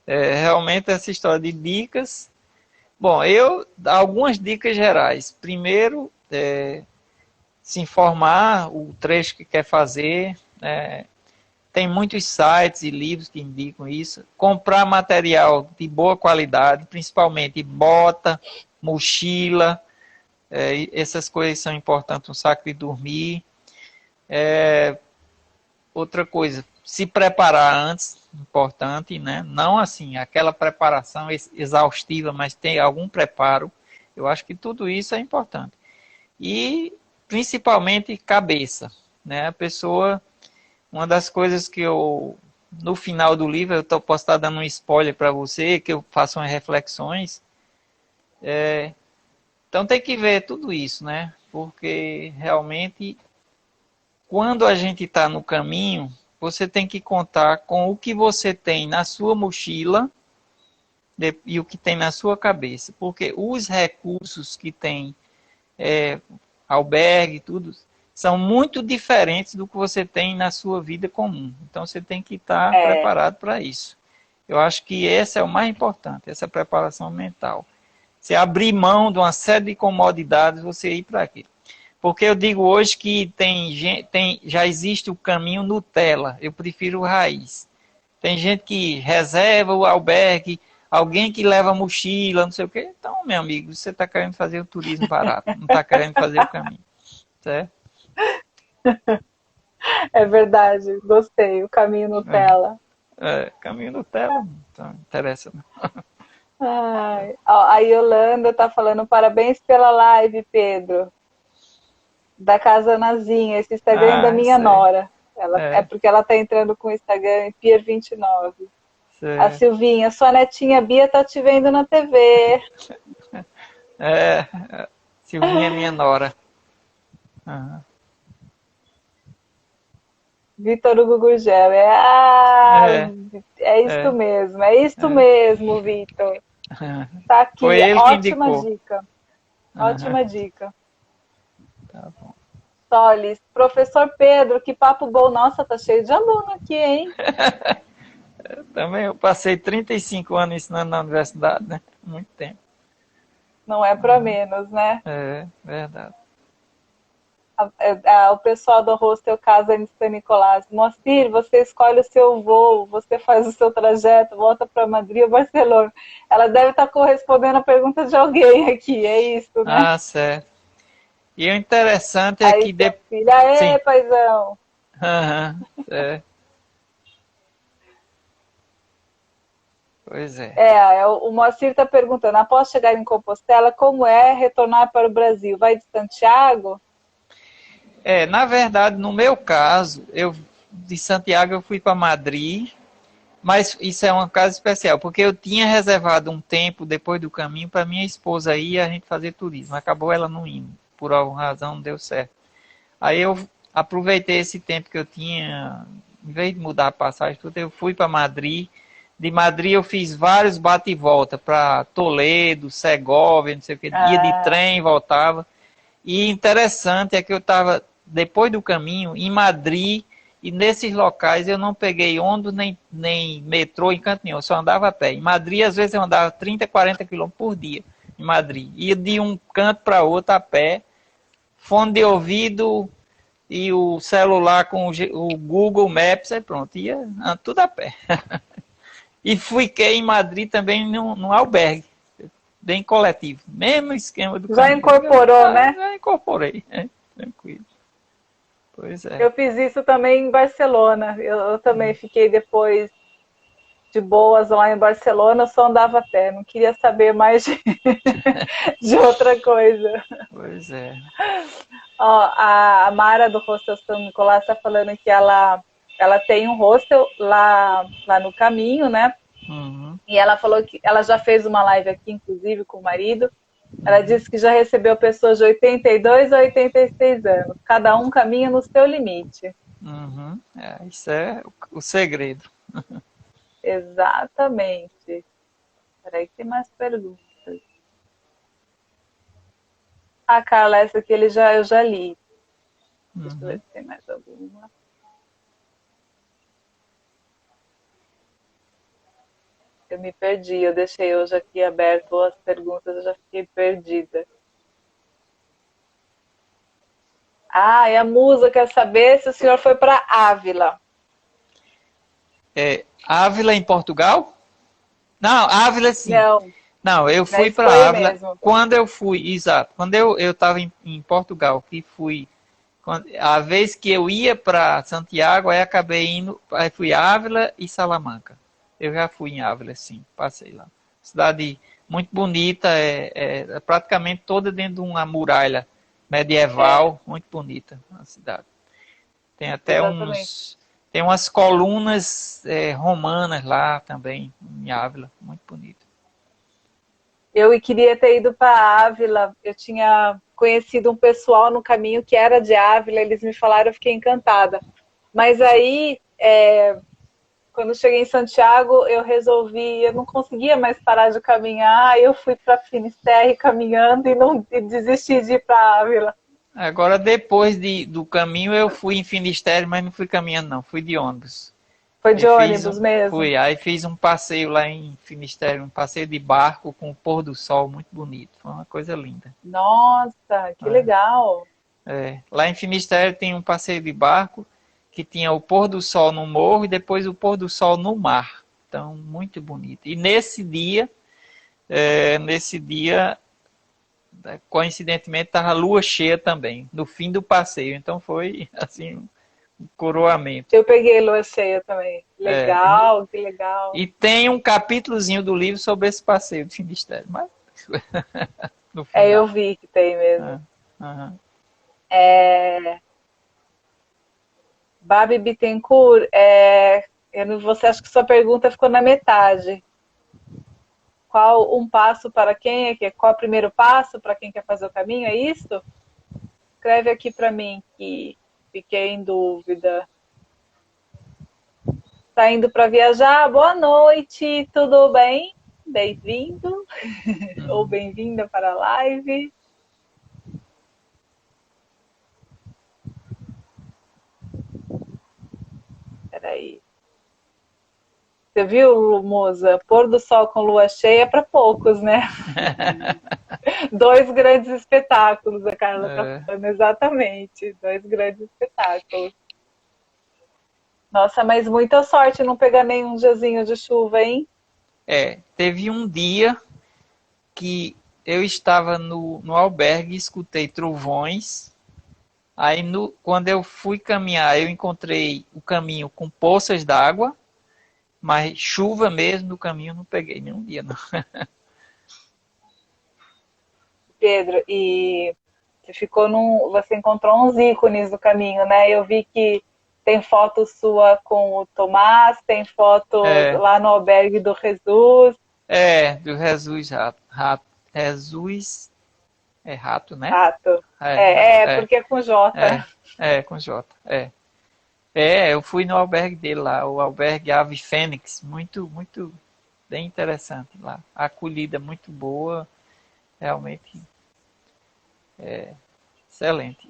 Realmente essa história de dicas. Bom, algumas dicas gerais. Primeiro, se informar o trecho que quer fazer. Tem muitos sites e livros que indicam isso. Comprar material de boa qualidade, principalmente bota, mochila, essas coisas são importantes, um saco de dormir. Outra coisa, se preparar antes, importante, né? Não assim, aquela preparação exaustiva, mas tem algum preparo. Eu acho que tudo isso é importante. E principalmente cabeça, né? A pessoa, uma das coisas que eu no final do livro, posso estar dando um spoiler para você, que eu faço umas reflexões. Então tem que ver tudo isso, né? Porque realmente quando a gente está no caminho, você tem que contar com o que você tem na sua mochila e o que tem na sua cabeça. Porque os recursos que tem, albergue, tudo, são muito diferentes do que você tem na sua vida comum. Então você tem que estar preparado para isso. Eu acho que esse é o mais importante, essa preparação mental. Você abrir mão de uma série de comodidades, você ir para aquilo. Porque eu digo hoje que já existe o caminho Nutella. Eu prefiro o raiz. Tem gente que reserva o albergue, alguém que leva mochila, não sei o quê. Então, meu amigo, você está querendo fazer o turismo barato, não está querendo fazer o caminho. Certo? É verdade, gostei. O caminho Nutella. Caminho Nutella, não interessa. Não. Ai, ó, a Yolanda tá falando parabéns pela live, Pedro. Da Casa Nazinha, esse Instagram da minha Sei. nora. É porque ela tá entrando com o Instagram Pier 29. A Sei. Silvinha, sua netinha Bia tá te vendo na TV. É, Silvinha é minha nora. Uhum. Vitor Hugo Gurgel. É, É isto é, mesmo, é isto é. mesmo, Vitor. Tá Foi aqui, ele que ótima indicou. dica. Uhum. Ótima dica. Tá bom. Solis, professor Pedro, que papo bom. Nossa, tá cheio de aluno aqui, hein? Também eu passei 35 anos ensinando na universidade, né? Muito tempo. Não é para menos, né? É, verdade. O pessoal do Hostel Casa Anista Nicolás. Moacir, você escolhe o seu voo, você faz o seu trajeto, volta para Madrid ou Barcelona. Ela deve estar correspondendo a pergunta de alguém aqui, é isso, né? Ah, certo. E o interessante é Aí que... seu filho, aê, Sim. paizão. Uhum. É. Pois é. O Moacir está perguntando, após chegar em Compostela, como é retornar para o Brasil? Vai de Santiago? Na verdade, no meu caso, de Santiago eu fui para Madrid, mas isso é um caso especial, porque eu tinha reservado um tempo depois do caminho para minha esposa ir e a gente fazer turismo. Acabou ela não indo, por alguma razão não deu certo. Aí eu aproveitei esse tempo que eu tinha, em vez de mudar a passagem, tudo, eu fui para Madrid. De Madrid eu fiz vários bate e volta para Toledo, Segovia, não sei o que, ia de trem, voltava. E interessante é que eu estava, depois do caminho, em Madrid, e nesses locais eu não peguei ônibus nem metrô em canto nenhum, eu só andava a pé. Em Madrid, às vezes, eu andava 30, 40 quilômetros por dia, em Madrid. Ia de um canto para outro a pé, fone de ouvido e o celular com o Google Maps, aí pronto, ia tudo a pé. E fiquei em Madrid também num albergue, bem coletivo. Mesmo esquema do Já caminho. incorporou, né? Já incorporei, tranquilo. Pois é. Eu fiz isso também em Barcelona. Eu também fiquei depois de boas lá em Barcelona, só andava a pé. Não queria saber mais de outra coisa. Pois é. Ó, a Mara do Hostel São Nicolás está falando que ela tem um hostel lá no caminho, né? Uhum. E ela falou que ela já fez uma live aqui, inclusive, com o marido. Ela disse que já recebeu pessoas de 82 a 86 anos. Cada um caminha no seu limite. Uhum. Isso é o segredo. Exatamente. Peraí, tem mais perguntas. Ah, Carla, essa aqui eu já li. Deixa eu ver Uhum. se tem mais alguma. Eu me perdi, eu deixei hoje aqui aberto as perguntas, eu já fiquei perdida. Ah, e a Musa quer saber se o senhor foi para Ávila. Ávila em Portugal? Não, Ávila sim. Não, Não, eu na fui para Espanha Ávila mesmo. quando eu fui, exato. Quando eu estava em Portugal, que fui. A vez que eu ia para Santiago, aí acabei indo, aí fui Ávila e Salamanca. Eu já fui em Ávila, sim, passei lá. Cidade muito bonita, é praticamente toda dentro de uma muralha medieval, muito bonita a cidade. Tem até Exatamente. tem umas colunas romanas lá também, em Ávila, muito bonito. Eu queria ter ido para Ávila. Eu tinha conhecido um pessoal no caminho que era de Ávila. Eles me falaram, eu fiquei encantada. Mas aí, quando cheguei em Santiago, eu resolvi, eu não conseguia mais parar de caminhar. Eu fui para Finisterre caminhando e desisti de ir para Ávila. Agora, depois do caminho, eu fui em Finisterre, mas não fui caminhando, não. Fui de ônibus. Foi de ônibus mesmo? Fui, aí fiz um passeio lá em Finisterre, um passeio de barco com o pôr do sol muito bonito. Foi uma coisa linda. Nossa, que legal. Lá em Finisterre tem um passeio de barco que tinha o pôr do sol no morro e depois o pôr do sol no mar. Então, muito bonito. E nesse dia, coincidentemente, estava a lua cheia também, no fim do passeio. Então foi assim um coroamento. Eu peguei lua cheia também. Legal, que legal. E tem um capítulozinho do livro sobre esse passeio de Finisterre, mas no final. Eu vi que tem mesmo. Babi Bittencourt, você acha que sua pergunta ficou na metade. Qual um passo para quem é? Qual é o primeiro passo para quem quer fazer o caminho? É isso? Escreve aqui para mim que fiquei em dúvida. Está indo para viajar? Boa noite, tudo bem? Bem-vindo ou bem-vinda para a live. Peraí. Você viu, Moza? Pôr do sol com lua cheia é para poucos, né? 2 grandes espetáculos, a Carla tá falando, exatamente. 2 grandes espetáculos. Nossa, mas muita sorte não pegar nenhum diazinho de chuva, hein? Teve um dia que eu estava no albergue e escutei trovões. Aí, quando eu fui caminhar, eu encontrei o caminho com poças d'água, mas chuva mesmo no caminho eu não peguei nenhum dia, não. Pedro, e você encontrou uns ícones no caminho, né? Eu vi que tem foto sua com o Tomás, tem foto lá no albergue do Jesus. Do Jesus Rato. Jesus é rato, né? Rato. Porque é com J. Com J. Eu fui no albergue dele lá, o albergue Ave Fênix, muito, muito bem interessante lá. A acolhida muito boa, realmente excelente.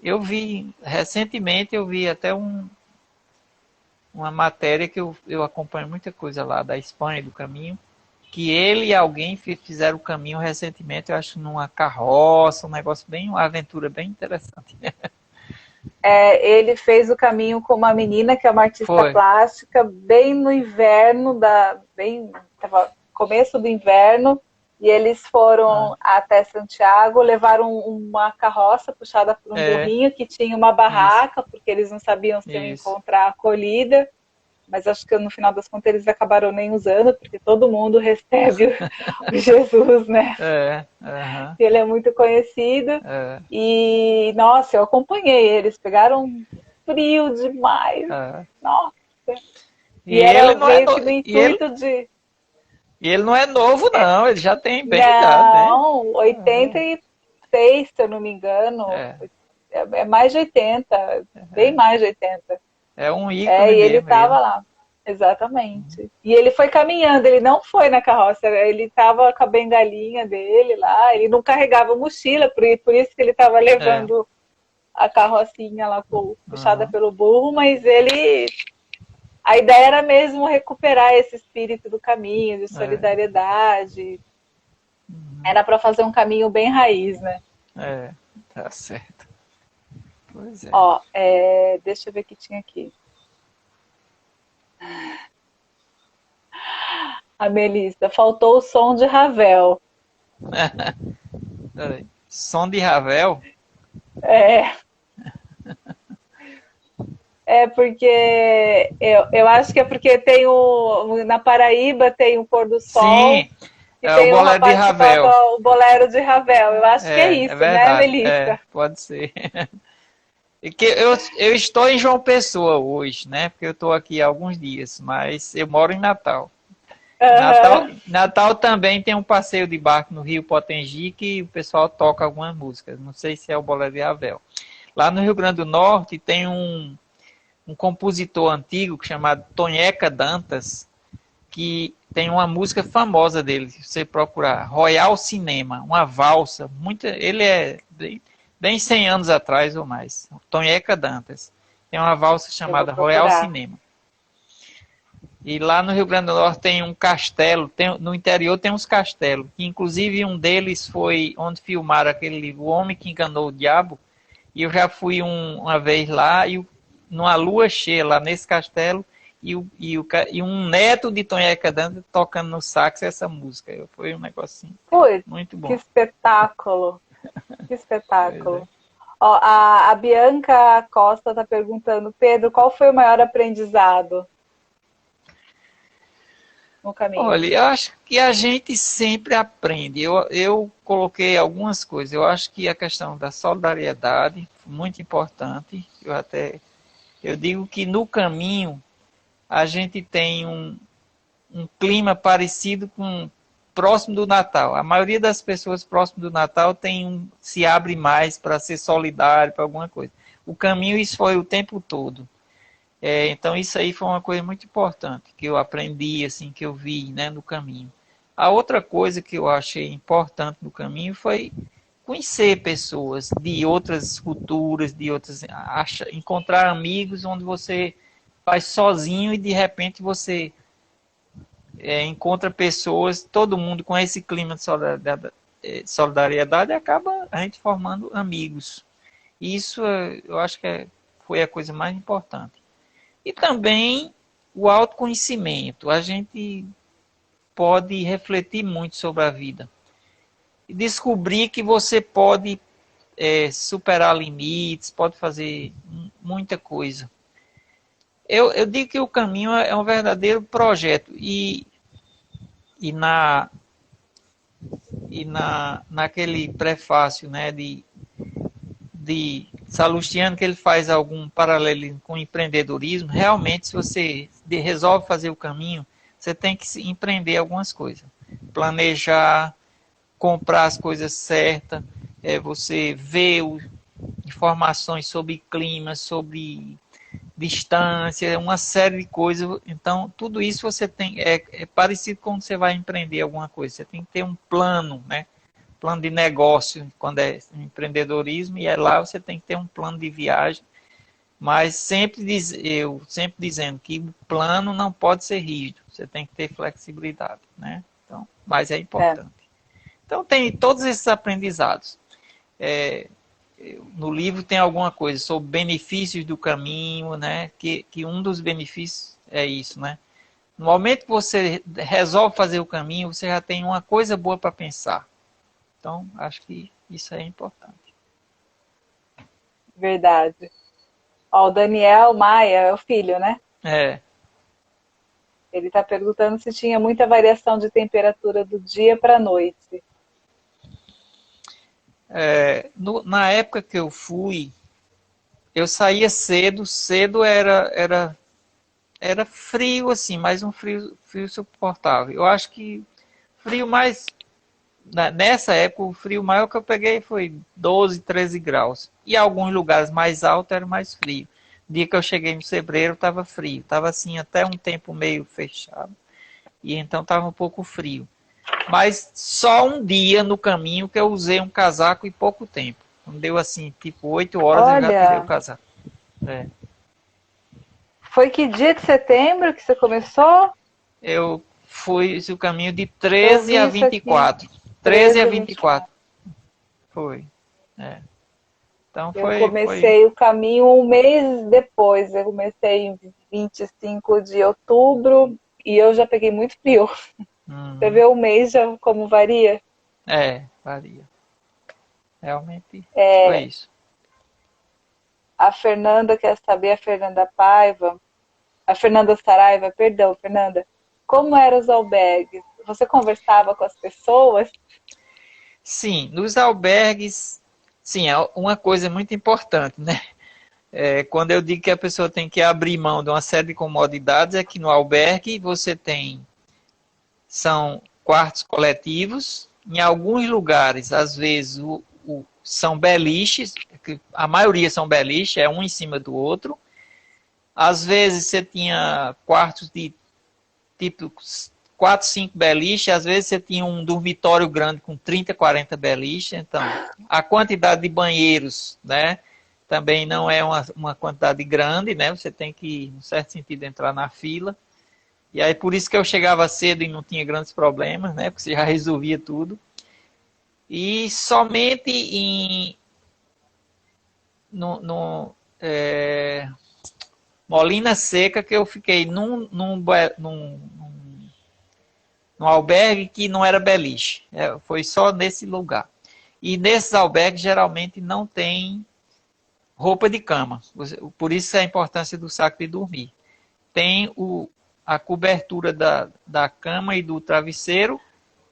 Recentemente eu vi até uma matéria que eu acompanho muita coisa lá da Espanha, do caminho, que ele e alguém fizeram o caminho recentemente, eu acho, numa carroça, uma aventura bem interessante. Ele fez o caminho com uma menina que é uma artista plástica, bem no inverno, começo do inverno, e eles foram até Santiago, levaram uma carroça puxada por um burrinho que tinha uma barraca, porque eles não sabiam se iam encontrar acolhida, mas acho que no final das contas eles acabaram nem usando, porque todo mundo recebe o Jesus, né? Ele é muito conhecido. E, nossa, eu acompanhei eles, pegaram frio demais. Nossa. E era meio que no intuito de... E ele não é novo, não, ele já tem bem idade, né? Não, 86, se eu não me engano. É mais de 80, bem mais de 80. É um ícone e ele estava mesmo. lá, exatamente. E ele foi caminhando, ele não foi na carroça, ele estava com a bengalinha dele lá, ele não carregava mochila, por isso que ele estava levando a carrocinha lá puxada pelo burro, mas a ideia era mesmo recuperar esse espírito do caminho, de solidariedade. Era para fazer um caminho bem raiz, né? Tá certo. Pois é. Ó, deixa eu ver o que tinha aqui. A Melissa, faltou o som de Ravel. Som de Ravel? Porque eu acho que é porque tem na Paraíba tem o pôr do sol. Sim, e tem o bolero de Ravel. O bolero de Ravel. Eu acho que é isso, né, Melissa? Pode ser. E que eu estou em João Pessoa hoje, né? Porque eu estou aqui há alguns dias, mas eu moro em Natal. Natal também tem um passeio de barco no Rio Potengi que o pessoal toca algumas músicas. Não sei se é o bolero de Ravel. Lá no Rio Grande do Norte tem um compositor antigo chamado Tonheca Dantas, que tem uma música famosa dele, se você procurar, Royal Cinema, uma valsa, ele é bem 100 anos atrás ou mais, Tonheca Dantas. Tem uma valsa chamada Royal Cinema. E lá no Rio Grande do Norte tem um castelo, no interior tem uns castelos, que inclusive um deles foi onde filmaram aquele livro, O Homem que Enganou o Diabo, e eu já fui uma vez lá, numa lua cheia lá nesse castelo, e um neto de Tonhé Dante tocando no sax essa música. Foi um negocinho Putz, muito que bom. espetáculo! Que Pois é. espetáculo! Ó, a Bianca Costa está perguntando, Pedro, qual foi o maior aprendizado no caminho? Olha, eu acho que a gente sempre aprende. Eu coloquei algumas coisas. Eu acho que a questão da solidariedade, muito importante. Eu digo que no caminho a gente tem um clima parecido com próximo do Natal. A maioria das pessoas próximo do Natal se abre mais para ser solidário, para alguma coisa. O caminho, isso foi o tempo todo. Então isso aí foi uma coisa muito importante que eu aprendi, assim, que eu vi, né, no caminho. A outra coisa que eu achei importante no caminho foi conhecer pessoas de outras culturas, encontrar amigos onde você faz sozinho e de repente você encontra pessoas, todo mundo com esse clima de solidariedade, acaba a gente formando amigos. Isso eu acho que foi a coisa mais importante. E também o autoconhecimento. A gente pode refletir muito sobre a vida. E descobrir que você pode superar limites, pode fazer muita coisa. Eu digo que o caminho é um verdadeiro projeto. E, na, naquele prefácio, né, de Salustiano, que ele faz algum paralelismo com o empreendedorismo, realmente, se você resolve fazer o caminho, você tem que empreender algumas coisas. Planejar, comprar as coisas certas, você ver informações sobre clima, sobre distância, uma série de coisas. Então, tudo isso você tem, é parecido com quando você vai empreender alguma coisa. Você tem que ter um plano, né? Plano de negócio, quando é empreendedorismo, e lá você tem que ter um plano de viagem, mas eu sempre dizendo que o plano não pode ser rígido, você tem que ter flexibilidade, né? Então, mas é importante. Então tem todos esses aprendizados. No livro tem alguma coisa sobre benefícios do caminho, né? Que um dos benefícios é isso, né? No momento que você resolve fazer o caminho, você já tem uma coisa boa para pensar. Então, acho que isso é importante. Verdade. Ó, o Daniel Maia é o filho, né? É, Ele está perguntando se tinha muita variação de temperatura do dia para a noite. na época que eu fui, eu saía cedo era frio assim, mas um frio suportável. Eu acho que frio mais nessa época o frio maior que eu peguei foi 12, 13 graus. E alguns lugares mais altos era mais frio. O dia que eu cheguei no Sebreiro estava frio, estava assim até um tempo meio fechado. E então estava um pouco frio. Mas só um dia no caminho que eu usei um casaco e pouco tempo. Quando deu assim, tipo 8 horas eu já tirei o Olha, casaco. É. foi que dia de setembro que você começou? Eu fui o caminho de Eu 13 a vi isso aqui, 24. 13 a 13 a 24. 24. Foi. É. Então Eu foi. comecei o caminho um mês depois. Eu comecei em 25 de outubro e eu já peguei muito frio. Você Uhum. vê o mês já como varia? Varia. Realmente foi É, isso. a Fernanda quer saber, a Fernanda Paiva, a Fernanda Saraiva, perdão, Fernanda, como eram os albergues? Você conversava com as pessoas? Sim, nos albergues, sim, é uma coisa muito importante, né? Quando eu digo que a pessoa tem que abrir mão de uma série de comodidades, é que no albergue você são quartos coletivos, em alguns lugares, às vezes, são beliches, a maioria são beliches, é um em cima do outro. Às vezes você tinha quartos de tipo 4, 5 beliches, às vezes você tinha um dormitório grande com 30, 40 beliches. Então, a quantidade de banheiros, né, também não é uma quantidade grande, né? Você tem que, em certo sentido, entrar na fila. E aí por isso que eu chegava cedo e não tinha grandes problemas, né? Porque você já resolvia tudo. E somente no Molina Seca que eu fiquei num albergue que não era beliche. Foi só nesse lugar. E nesses albergues geralmente não tem roupa de cama. Por isso a importância do saco de dormir. Tem a cobertura da cama e do travesseiro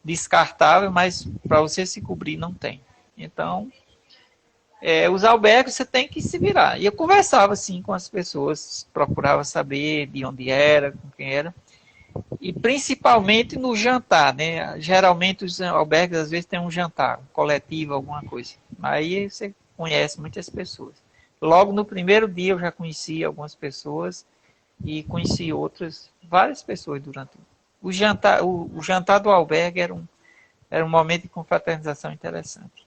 descartável, mas para você se cobrir não tem. Então, os albergues você tem que se virar. E eu conversava assim com as pessoas, procurava saber de onde era, com quem era. E principalmente no jantar, né? Geralmente os albergues às vezes tem um jantar, um coletivo, alguma coisa. Aí você conhece muitas pessoas. Logo no primeiro dia eu já conheci algumas pessoas e conheci outras, várias pessoas durante o jantar. O jantar do albergue era um momento de confraternização interessante.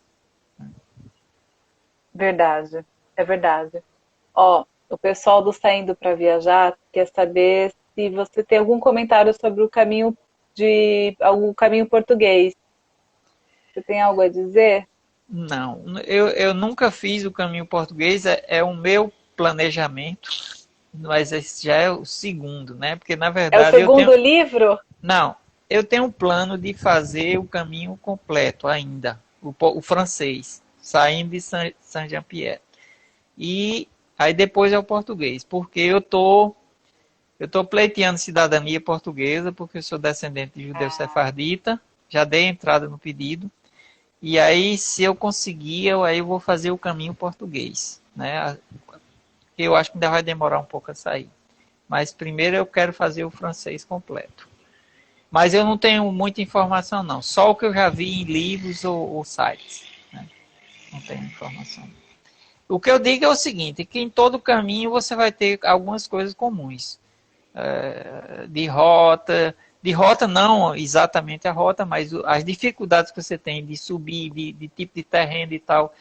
Verdade, é verdade. Ó, o pessoal do Saindo para Viajar quer saber se você tem algum comentário sobre o caminho algum caminho português. Você tem algo a dizer? Não, eu nunca fiz o caminho português, é o meu planejamento, mas esse já é o segundo, né? Porque na É o verdade segundo livro? não, eu tenho um plano de fazer o caminho completo ainda, o francês, saindo de Saint-Jean-Pierre. E aí depois é o português, porque eu tô pleiteando cidadania portuguesa, porque eu sou descendente de judeu sefardita, já dei entrada no pedido. E aí, se eu conseguir, aí eu vou fazer o caminho português, né? Eu acho que ainda vai demorar um pouco a sair. Mas primeiro eu quero fazer o francês completo. Mas eu não tenho muita informação, não. Só o que eu já vi em livros ou sites. Né? Não tenho informação. O que eu digo é o seguinte, que em todo caminho você vai ter algumas coisas comuns. De rota não exatamente a rota, mas as dificuldades que você tem de subir, de tipo de terreno e tal.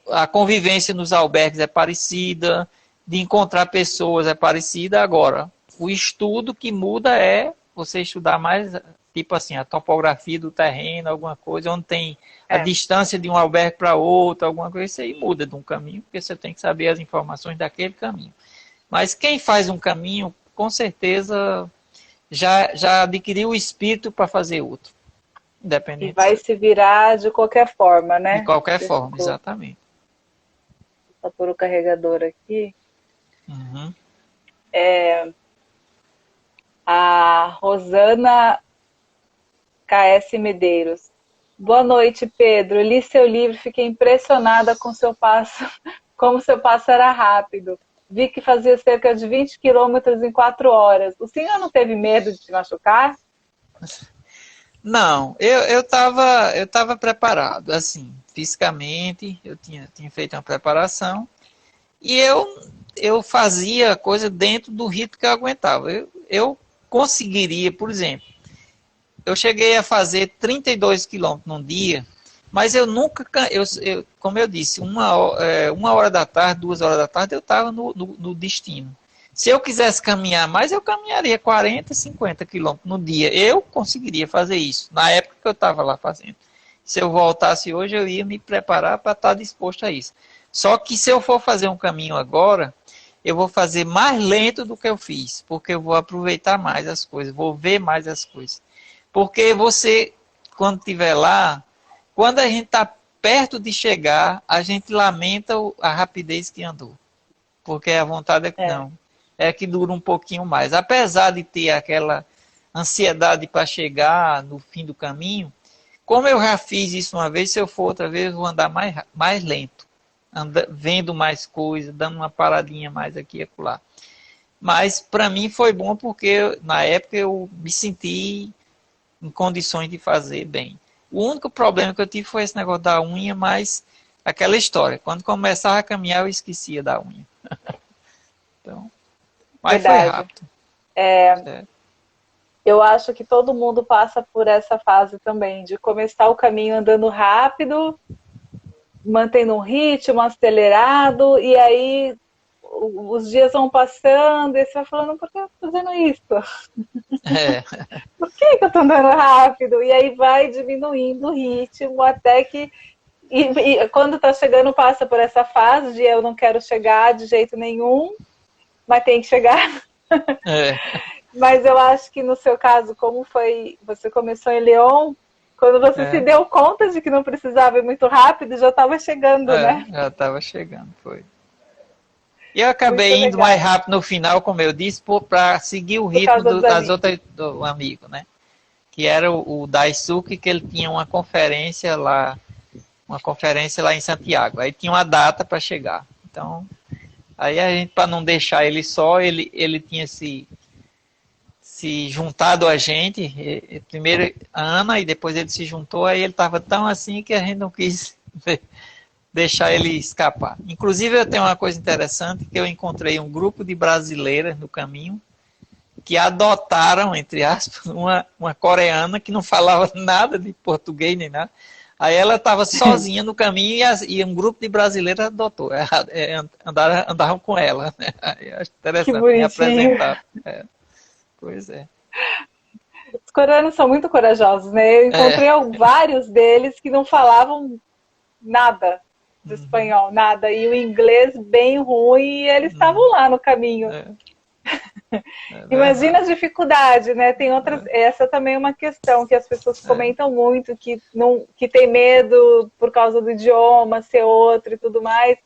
A convivência nos albergues é parecida, de encontrar pessoas é parecida. Agora, o estudo que muda é você estudar mais, tipo assim, a topografia do terreno, alguma coisa, onde tem a distância de um albergue para outro, alguma coisa, isso aí muda de um caminho, porque você tem que saber as informações daquele caminho. Mas quem faz um caminho, com certeza, já adquiriu o espírito para fazer outro. E Independente vai se virar de qualquer forma, de né? qualquer Deixa forma, eu exatamente. só pôr o carregador aqui. Uhum. A Rosana KS Medeiros. Boa noite, Pedro. Li seu livro, fiquei impressionada com seu passo, como seu passo era rápido. Vi que fazia cerca de 20 quilômetros em 4 horas. O senhor não teve medo de se machucar? Não, eu tava preparado, assim, fisicamente, eu tinha feito uma preparação e eu fazia a coisa dentro do ritmo que eu aguentava. Eu conseguiria, por exemplo, eu cheguei a fazer 32 quilômetros num dia, mas eu nunca, como eu disse, uma hora da tarde, 2 horas da tarde, eu estava no destino. Se eu quisesse caminhar mais, eu caminharia 40, 50 quilômetros no dia. Eu conseguiria fazer isso, na época que eu estava lá fazendo. Se eu voltasse hoje, eu ia me preparar para estar disposto a isso. Só que se eu for fazer um caminho agora, eu vou fazer mais lento do que eu fiz, porque eu vou aproveitar mais as coisas, vou ver mais as coisas. Porque você, quando estiver lá, quando a gente está perto de chegar, a gente lamenta a rapidez que andou. Porque a vontade é que não. É que dura um pouquinho mais. Apesar de ter aquela ansiedade para chegar no fim do caminho, como eu já fiz isso uma vez, se eu for outra vez, eu vou andar mais lento. Vendo mais coisas, dando uma paradinha mais aqui e acolá. Mas para mim foi bom porque na época eu me senti em condições de fazer bem. O único problema que eu tive foi esse negócio da unha, mas aquela história. Quando começava a caminhar, eu esquecia da unha. Então, mas foi Verdade. rápido. Eu acho que todo mundo passa por essa fase também, de começar o caminho andando rápido, mantendo um ritmo acelerado, e aí os dias vão passando e você vai falando, por que eu tô fazendo isso? É, Por que eu tô andando rápido? E aí vai diminuindo o ritmo até que. E quando tá chegando, passa por essa fase de eu não quero chegar de jeito nenhum, mas tem que chegar. é, Mas eu acho que no seu caso, como foi, você começou em Lyon, quando você se é, deu conta de que não precisava ir muito rápido, já estava chegando, né? já estava chegando, foi. E eu Muito acabei indo mais legal. rápido no final, como eu disse, para seguir o Por ritmo causa dos das amigos. outras do amigo, né? Que era o Daisuke, que ele tinha uma conferência lá em Santiago. Aí tinha uma data para chegar. Então, aí a gente, para não deixar ele só, ele tinha se juntado a gente, primeiro a Ana, e depois ele se juntou, aí ele estava tão assim que a gente não quis deixar ele escapar. Inclusive, eu tenho uma coisa interessante, que eu encontrei um grupo de brasileiras no caminho, que adotaram, entre aspas, uma coreana que não falava nada de português nem nada. Aí ela estava sozinha no caminho e um grupo de brasileiros adotou, andaram com ela. Né? Aí eu acho Que interessante, me bonitinho. apresentar. Pois é. Os coreanos são muito corajosos, né? Eu É. encontrei vários deles que não falavam nada de Uhum. espanhol, nada. E o inglês bem ruim, e eles estavam lá no caminho. É, é Imagina a verdade. dificuldade, né? Tem outras. É, Essa também é uma questão que as pessoas é, comentam muito, que não, que tem medo por causa do idioma ser outro e tudo mais.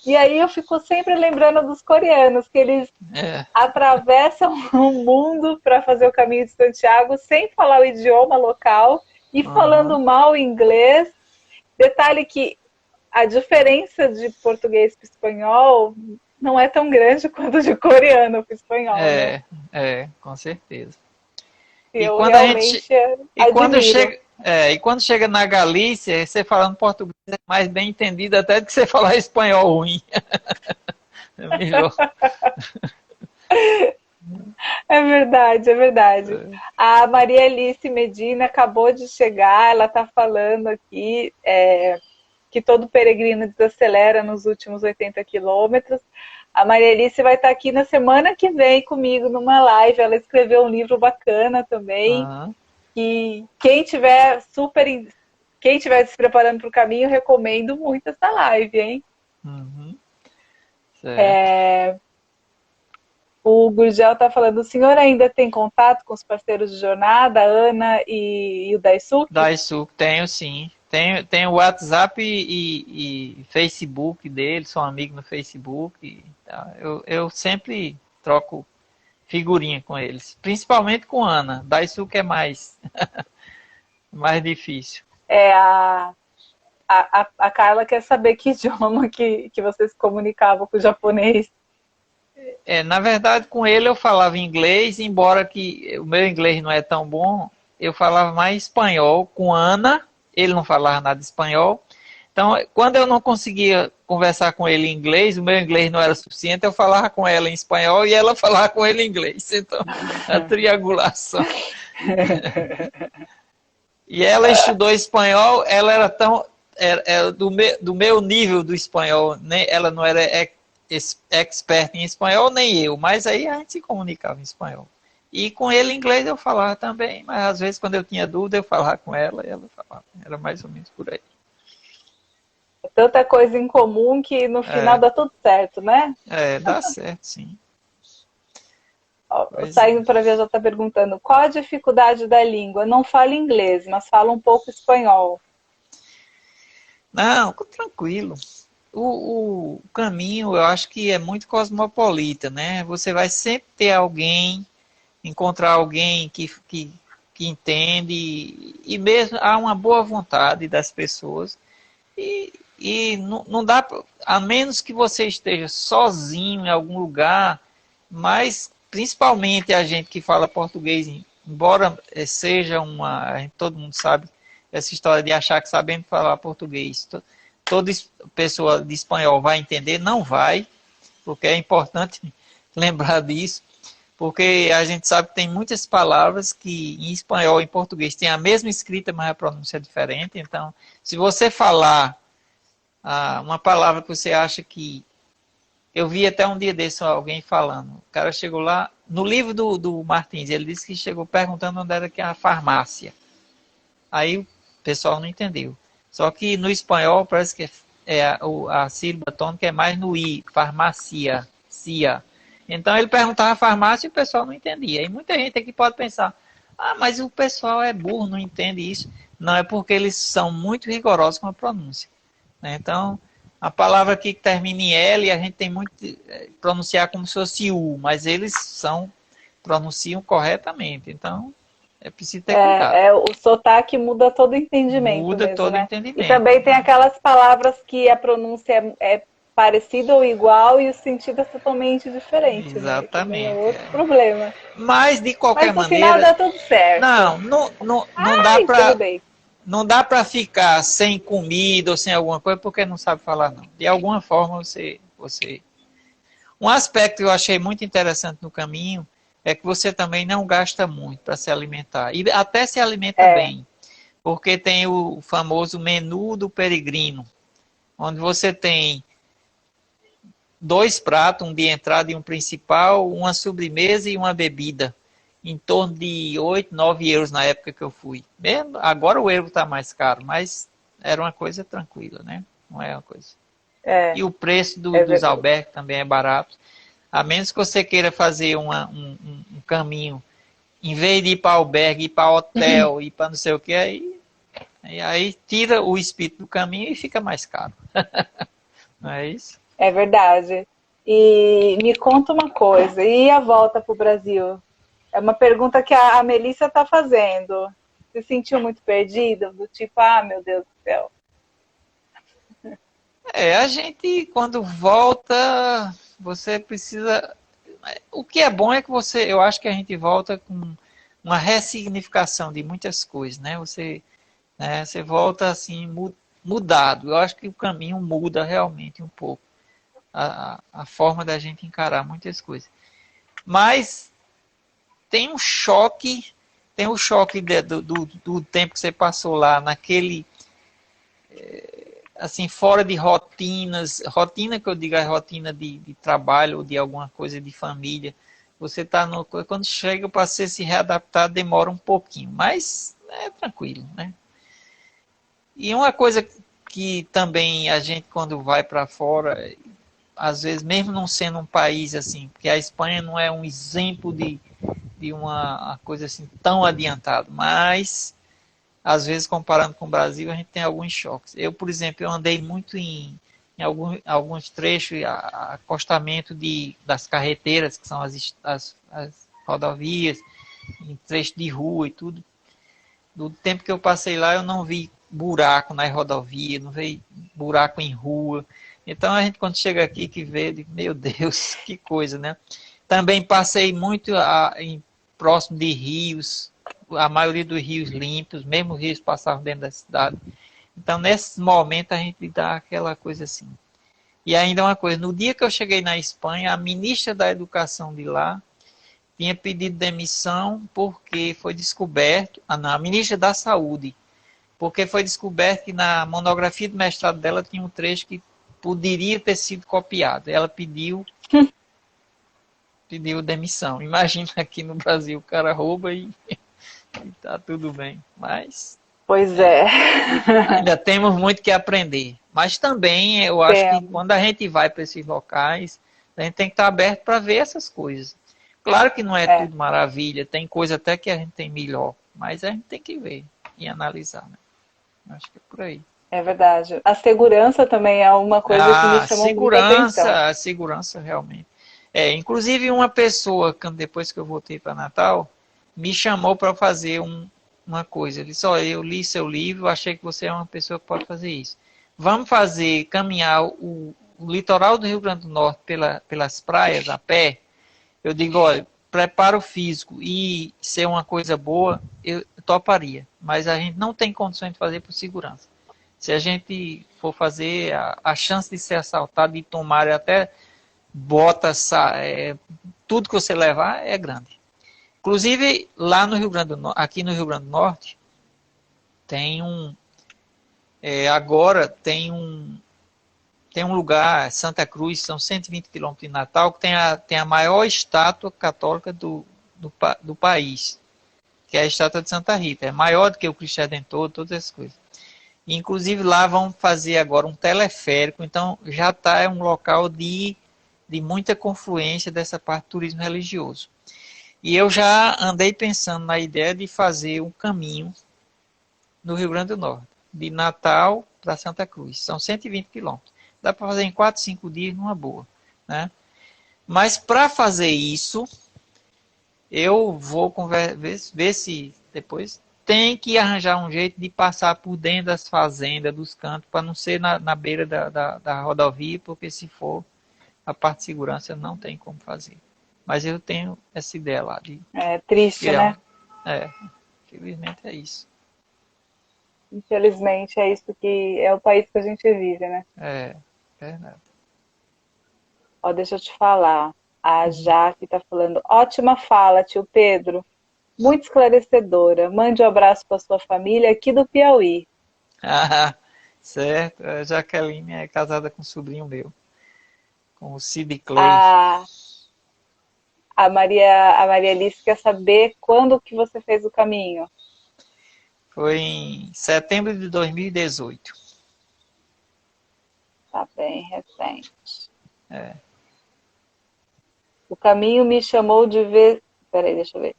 E aí eu fico sempre lembrando dos coreanos, que eles é. atravessam o mundo para fazer o caminho de Santiago sem falar o idioma local e falando Uhum. mal inglês. Detalhe que a diferença de português para espanhol não é tão grande quanto de coreano para espanhol, né? Com certeza. E Eu quando a gente realmente e quando admiro. chega e quando chega na Galícia, você falando português é mais bem entendido até do que você falar espanhol ruim. É melhor. É verdade, é verdade. É. A Maria Alice Medina acabou de chegar, ela está falando aqui que todo peregrino desacelera nos últimos 80 quilômetros. A Maria Alice vai estar aqui na semana que vem comigo numa live. Ela escreveu um livro bacana também. Uhum. E quem estiver se preparando para o caminho, recomendo muito essa live, hein? Uhum. Certo. O Gurgel está falando, o senhor ainda tem contato com os parceiros de jornada, a Ana e o Daisuke? Daisuke, tenho sim. Tenho o WhatsApp e Facebook dele, sou amigo no Facebook. Tá? Eu sempre troco figurinha com eles, principalmente com a Ana. Daisuke é mais difícil. É, a Carla quer saber que idioma que você se comunicava com o japonês. Na verdade, com ele eu falava inglês, embora que o meu inglês não é tão bom, eu falava mais espanhol com Ana, ele não falava nada de espanhol. Então, quando eu não conseguia conversar com ele em inglês, o meu inglês não era suficiente, eu falava com ela em espanhol e ela falava com ele em inglês. Então, a triangulação. E ela estudou espanhol, ela era tão era do meu nível do espanhol, né? Ela não era expert em espanhol, nem eu, mas aí a gente se comunicava em espanhol. E com ele em inglês eu falava também, mas às vezes quando eu tinha dúvida eu falava com ela e ela falava. Era mais ou menos por aí. Tanta coisa em comum que no final É, dá tudo certo, né? dá certo, sim. O Pois é. Saindo para Viajar está perguntando qual a dificuldade da língua? Não falo inglês, mas falo um pouco espanhol. Não, tranquilo. O caminho eu acho que é muito cosmopolita, né? Você vai sempre ter alguém, encontrar alguém que entende, e mesmo há uma boa vontade das pessoas. E não dá, a menos que você esteja sozinho em algum lugar, mas principalmente a gente que fala português, embora seja todo mundo sabe essa história de achar que sabendo falar português, toda pessoa de espanhol vai entender, não vai, porque é importante lembrar disso, porque a gente sabe que tem muitas palavras que em espanhol e em português têm a mesma escrita, mas a pronúncia é diferente, então se você falar uma palavra que você acha que Eu vi até um dia desse alguém falando. O cara chegou lá, no livro do Martins, ele disse que chegou perguntando onde era que é a farmácia. Aí o pessoal não entendeu. Só que no espanhol parece que a sílaba tônica é mais no i, farmácia, cia. Então ele perguntava a farmácia e o pessoal não entendia. E muita gente aqui pode pensar, mas o pessoal é burro, não entende isso. Não, é porque eles são muito rigorosos com a pronúncia. Né? Então, a palavra aqui que termina em L, a gente tem muito pronunciar como se fosse U, mas eles pronunciam corretamente. Então, é preciso ter cuidado. O sotaque muda todo o entendimento Muda mesmo, todo o né? E entendimento. também tem aquelas palavras que a pronúncia é parecida ou igual e o sentido é totalmente diferente, né? E também é Exatamente. outro problema. Mas, de qualquer Mas no final maneira, dá tudo certo. não dá Ai, tudo para bem. não dá para ficar sem comida ou sem alguma coisa porque não sabe falar, não. De alguma forma, você... Um aspecto que eu achei muito interessante no caminho é que você também não gasta muito para se alimentar. E até se alimenta bem. Porque tem o famoso menu do peregrino, onde você tem 2 pratos, um de entrada e um principal, uma sobremesa e uma bebida, em torno de 8, 9 euros na época que eu fui. Mesmo, agora o euro está mais caro, mas era uma coisa tranquila, né? Não é uma coisa. E o preço dos albergues também é barato. A menos que você queira fazer um caminho, em vez de ir para albergue, ir para hotel, ir para não sei o que, aí tira o espírito do caminho e fica mais caro. Não é isso? É verdade. E me conta uma coisa, e a volta para o Brasil? É uma pergunta que a Melissa está fazendo. Se sentiu muito perdida? Do tipo, meu Deus do céu. A gente, quando volta, você precisa... O que é bom é que eu acho que a gente volta com uma ressignificação de muitas coisas, né? Você volta assim, mudado. Eu acho que o caminho muda realmente um pouco. A forma da gente encarar muitas coisas. Mas tem o choque do tempo que você passou lá, naquele, assim, fora de rotina que eu digo é rotina de trabalho ou de alguma coisa de família. Você está quando chega para você se readaptar, demora um pouquinho, mas é tranquilo, né? E uma coisa que também a gente, quando vai para fora, às vezes, mesmo não sendo um país assim, porque a Espanha não é um exemplo de uma coisa assim tão adiantada, mas às vezes comparando com o Brasil a gente tem alguns choques. Eu, por exemplo, eu andei muito em alguns trechos, acostamento das carreteiras, que são as rodovias, em trechos de rua e tudo. Do tempo que eu passei lá, eu não vi buraco nas rodovias, não vi buraco em rua. Então a gente, quando chega aqui, que vê, diz, meu Deus, que coisa, né? Também passei muito próximo de rios, a maioria dos rios limpos, mesmo os rios passavam dentro da cidade. Então, nesse momento, a gente dá aquela coisa assim. E ainda uma coisa, no dia que eu cheguei na Espanha, a ministra da Educação de lá tinha pedido demissão porque foi descoberto, a ministra da Saúde, porque foi descoberto que na monografia de mestrado dela tinha um trecho que poderia ter sido copiado. Ela pediu demissão. Imagina aqui no Brasil, o cara rouba e tá tudo bem. Mas Pois é. ainda temos muito que aprender. Mas também eu acho que quando a gente vai para esses locais, a gente tem que estar aberto para ver essas coisas. Claro que não é tudo maravilha, tem coisa até que a gente tem melhor, mas a gente tem que ver e analisar, né? Acho que é por aí. É verdade. A segurança também é uma coisa que me chamou muita atenção. A segurança realmente. Inclusive uma pessoa, depois que eu voltei para Natal, me chamou para fazer uma coisa. Ele disse, eu li seu livro, achei que você é uma pessoa que pode fazer isso. Vamos caminhar o litoral do Rio Grande do Norte pelas praias a pé. Eu digo, olha, preparo físico e ser uma coisa boa, eu toparia. Mas a gente não tem condições de fazer por segurança. Se a gente for fazer, a chance de ser assaltado, de tomar até botas, tudo que você levar é grande. Inclusive, lá no Rio Grande do Norte, aqui no Rio Grande do Norte, tem agora tem tem um lugar, Santa Cruz, são 120 quilômetros de Natal, que tem a maior estátua católica do país, que é a estátua de Santa Rita. É maior do que o Cristo Redentor, todas essas coisas. Inclusive lá vão fazer agora um teleférico, então já está um local de muita confluência dessa parte do turismo religioso. E eu já andei pensando na ideia de fazer um caminho no Rio Grande do Norte, de Natal para Santa Cruz. São 120 quilômetros. Dá para fazer em 4, 5 dias numa boa, né? Mas para fazer isso, eu vou ver se depois tem que arranjar um jeito de passar por dentro das fazendas, dos cantos, para não ser na beira da rodovia, porque se for a parte de segurança não tem como fazer. Mas eu tenho essa ideia lá de É triste, né? Infelizmente é isso. Infelizmente é isso que é o país que a gente vive, né? É, verdade. Ó, deixa eu te falar. A Jaque tá falando, ótima fala, tio Pedro. Muito esclarecedora. Mande um abraço para sua família aqui do Piauí. Ah, certo. A Jaqueline é casada com um sobrinho meu, com o Sid Clay. A Maria Alice quer saber quando que você fez o caminho. Foi em setembro de 2018. Tá bem recente. É. O caminho me chamou de vez... Peraí, deixa eu ver.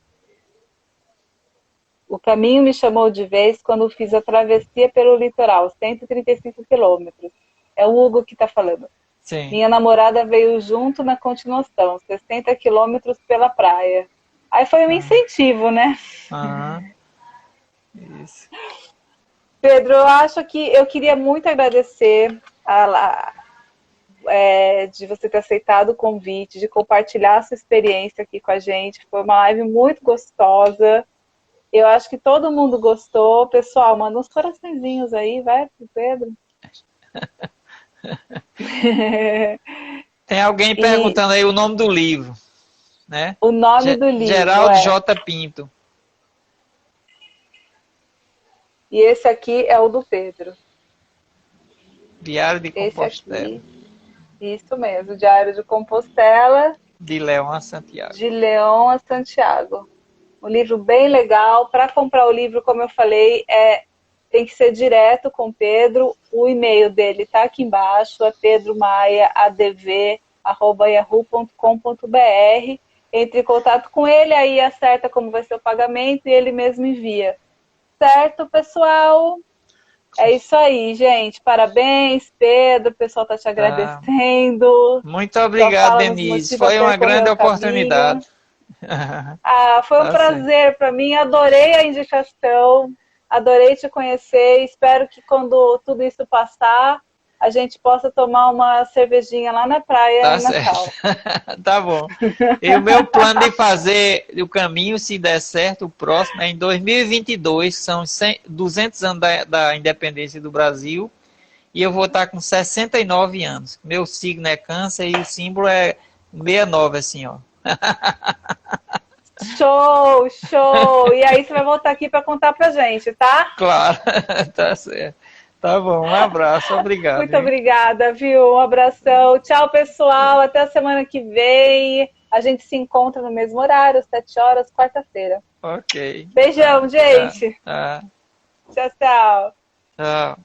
O caminho me chamou de vez quando fiz a travessia pelo litoral, 135 quilômetros. É o Hugo que está falando. Sim. Minha namorada veio junto na continuação, 60 quilômetros pela praia. Aí foi um incentivo, né? Isso. Pedro, eu acho que eu queria muito agradecer de você ter aceitado o convite, de compartilhar a sua experiência aqui com a gente. Foi uma live muito gostosa. Eu acho que todo mundo gostou. Pessoal, manda uns coraçõezinhos aí, vai pro Pedro. Tem alguém perguntando aí o nome do livro, né? O nome do livro Geraldo J. Pinto. E esse aqui é o do Pedro. Diário de Compostela. Esse aqui, isso mesmo, Diário de Compostela. De Leão a Santiago. De Leão a Santiago. Um livro bem legal. Para comprar o livro, como eu falei, tem que ser direto com o Pedro. O e-mail dele está aqui embaixo, é pedromaiaadv@yahoo.com.br. Entre em contato com ele, aí acerta como vai ser o pagamento e ele mesmo envia. Certo, pessoal? É isso aí, gente. Parabéns, Pedro. O pessoal está te agradecendo. Muito obrigado, Denise. Foi uma grande oportunidade. Foi um prazer para mim. Adorei a indicação. Adorei te conhecer. Espero que quando tudo isso passar, a gente possa tomar uma cervejinha lá na praia em Natal. Tá bom. E o meu plano de fazer o caminho, se der certo, o próximo é em 2022, são 200 anos da independência do Brasil, e eu vou estar com 69 anos. Meu signo é câncer e o símbolo é 69, assim, ó. Show, show! E aí você vai voltar aqui para contar pra gente, tá? Claro, tá certo. Tá bom, um abraço, obrigado. Muito obrigada, viu? Um abração. Tchau, pessoal. Até a semana que vem. A gente se encontra no mesmo horário, às 7 horas, quarta-feira. Ok. Beijão, gente. Tá. Tchau, tchau. Tchau.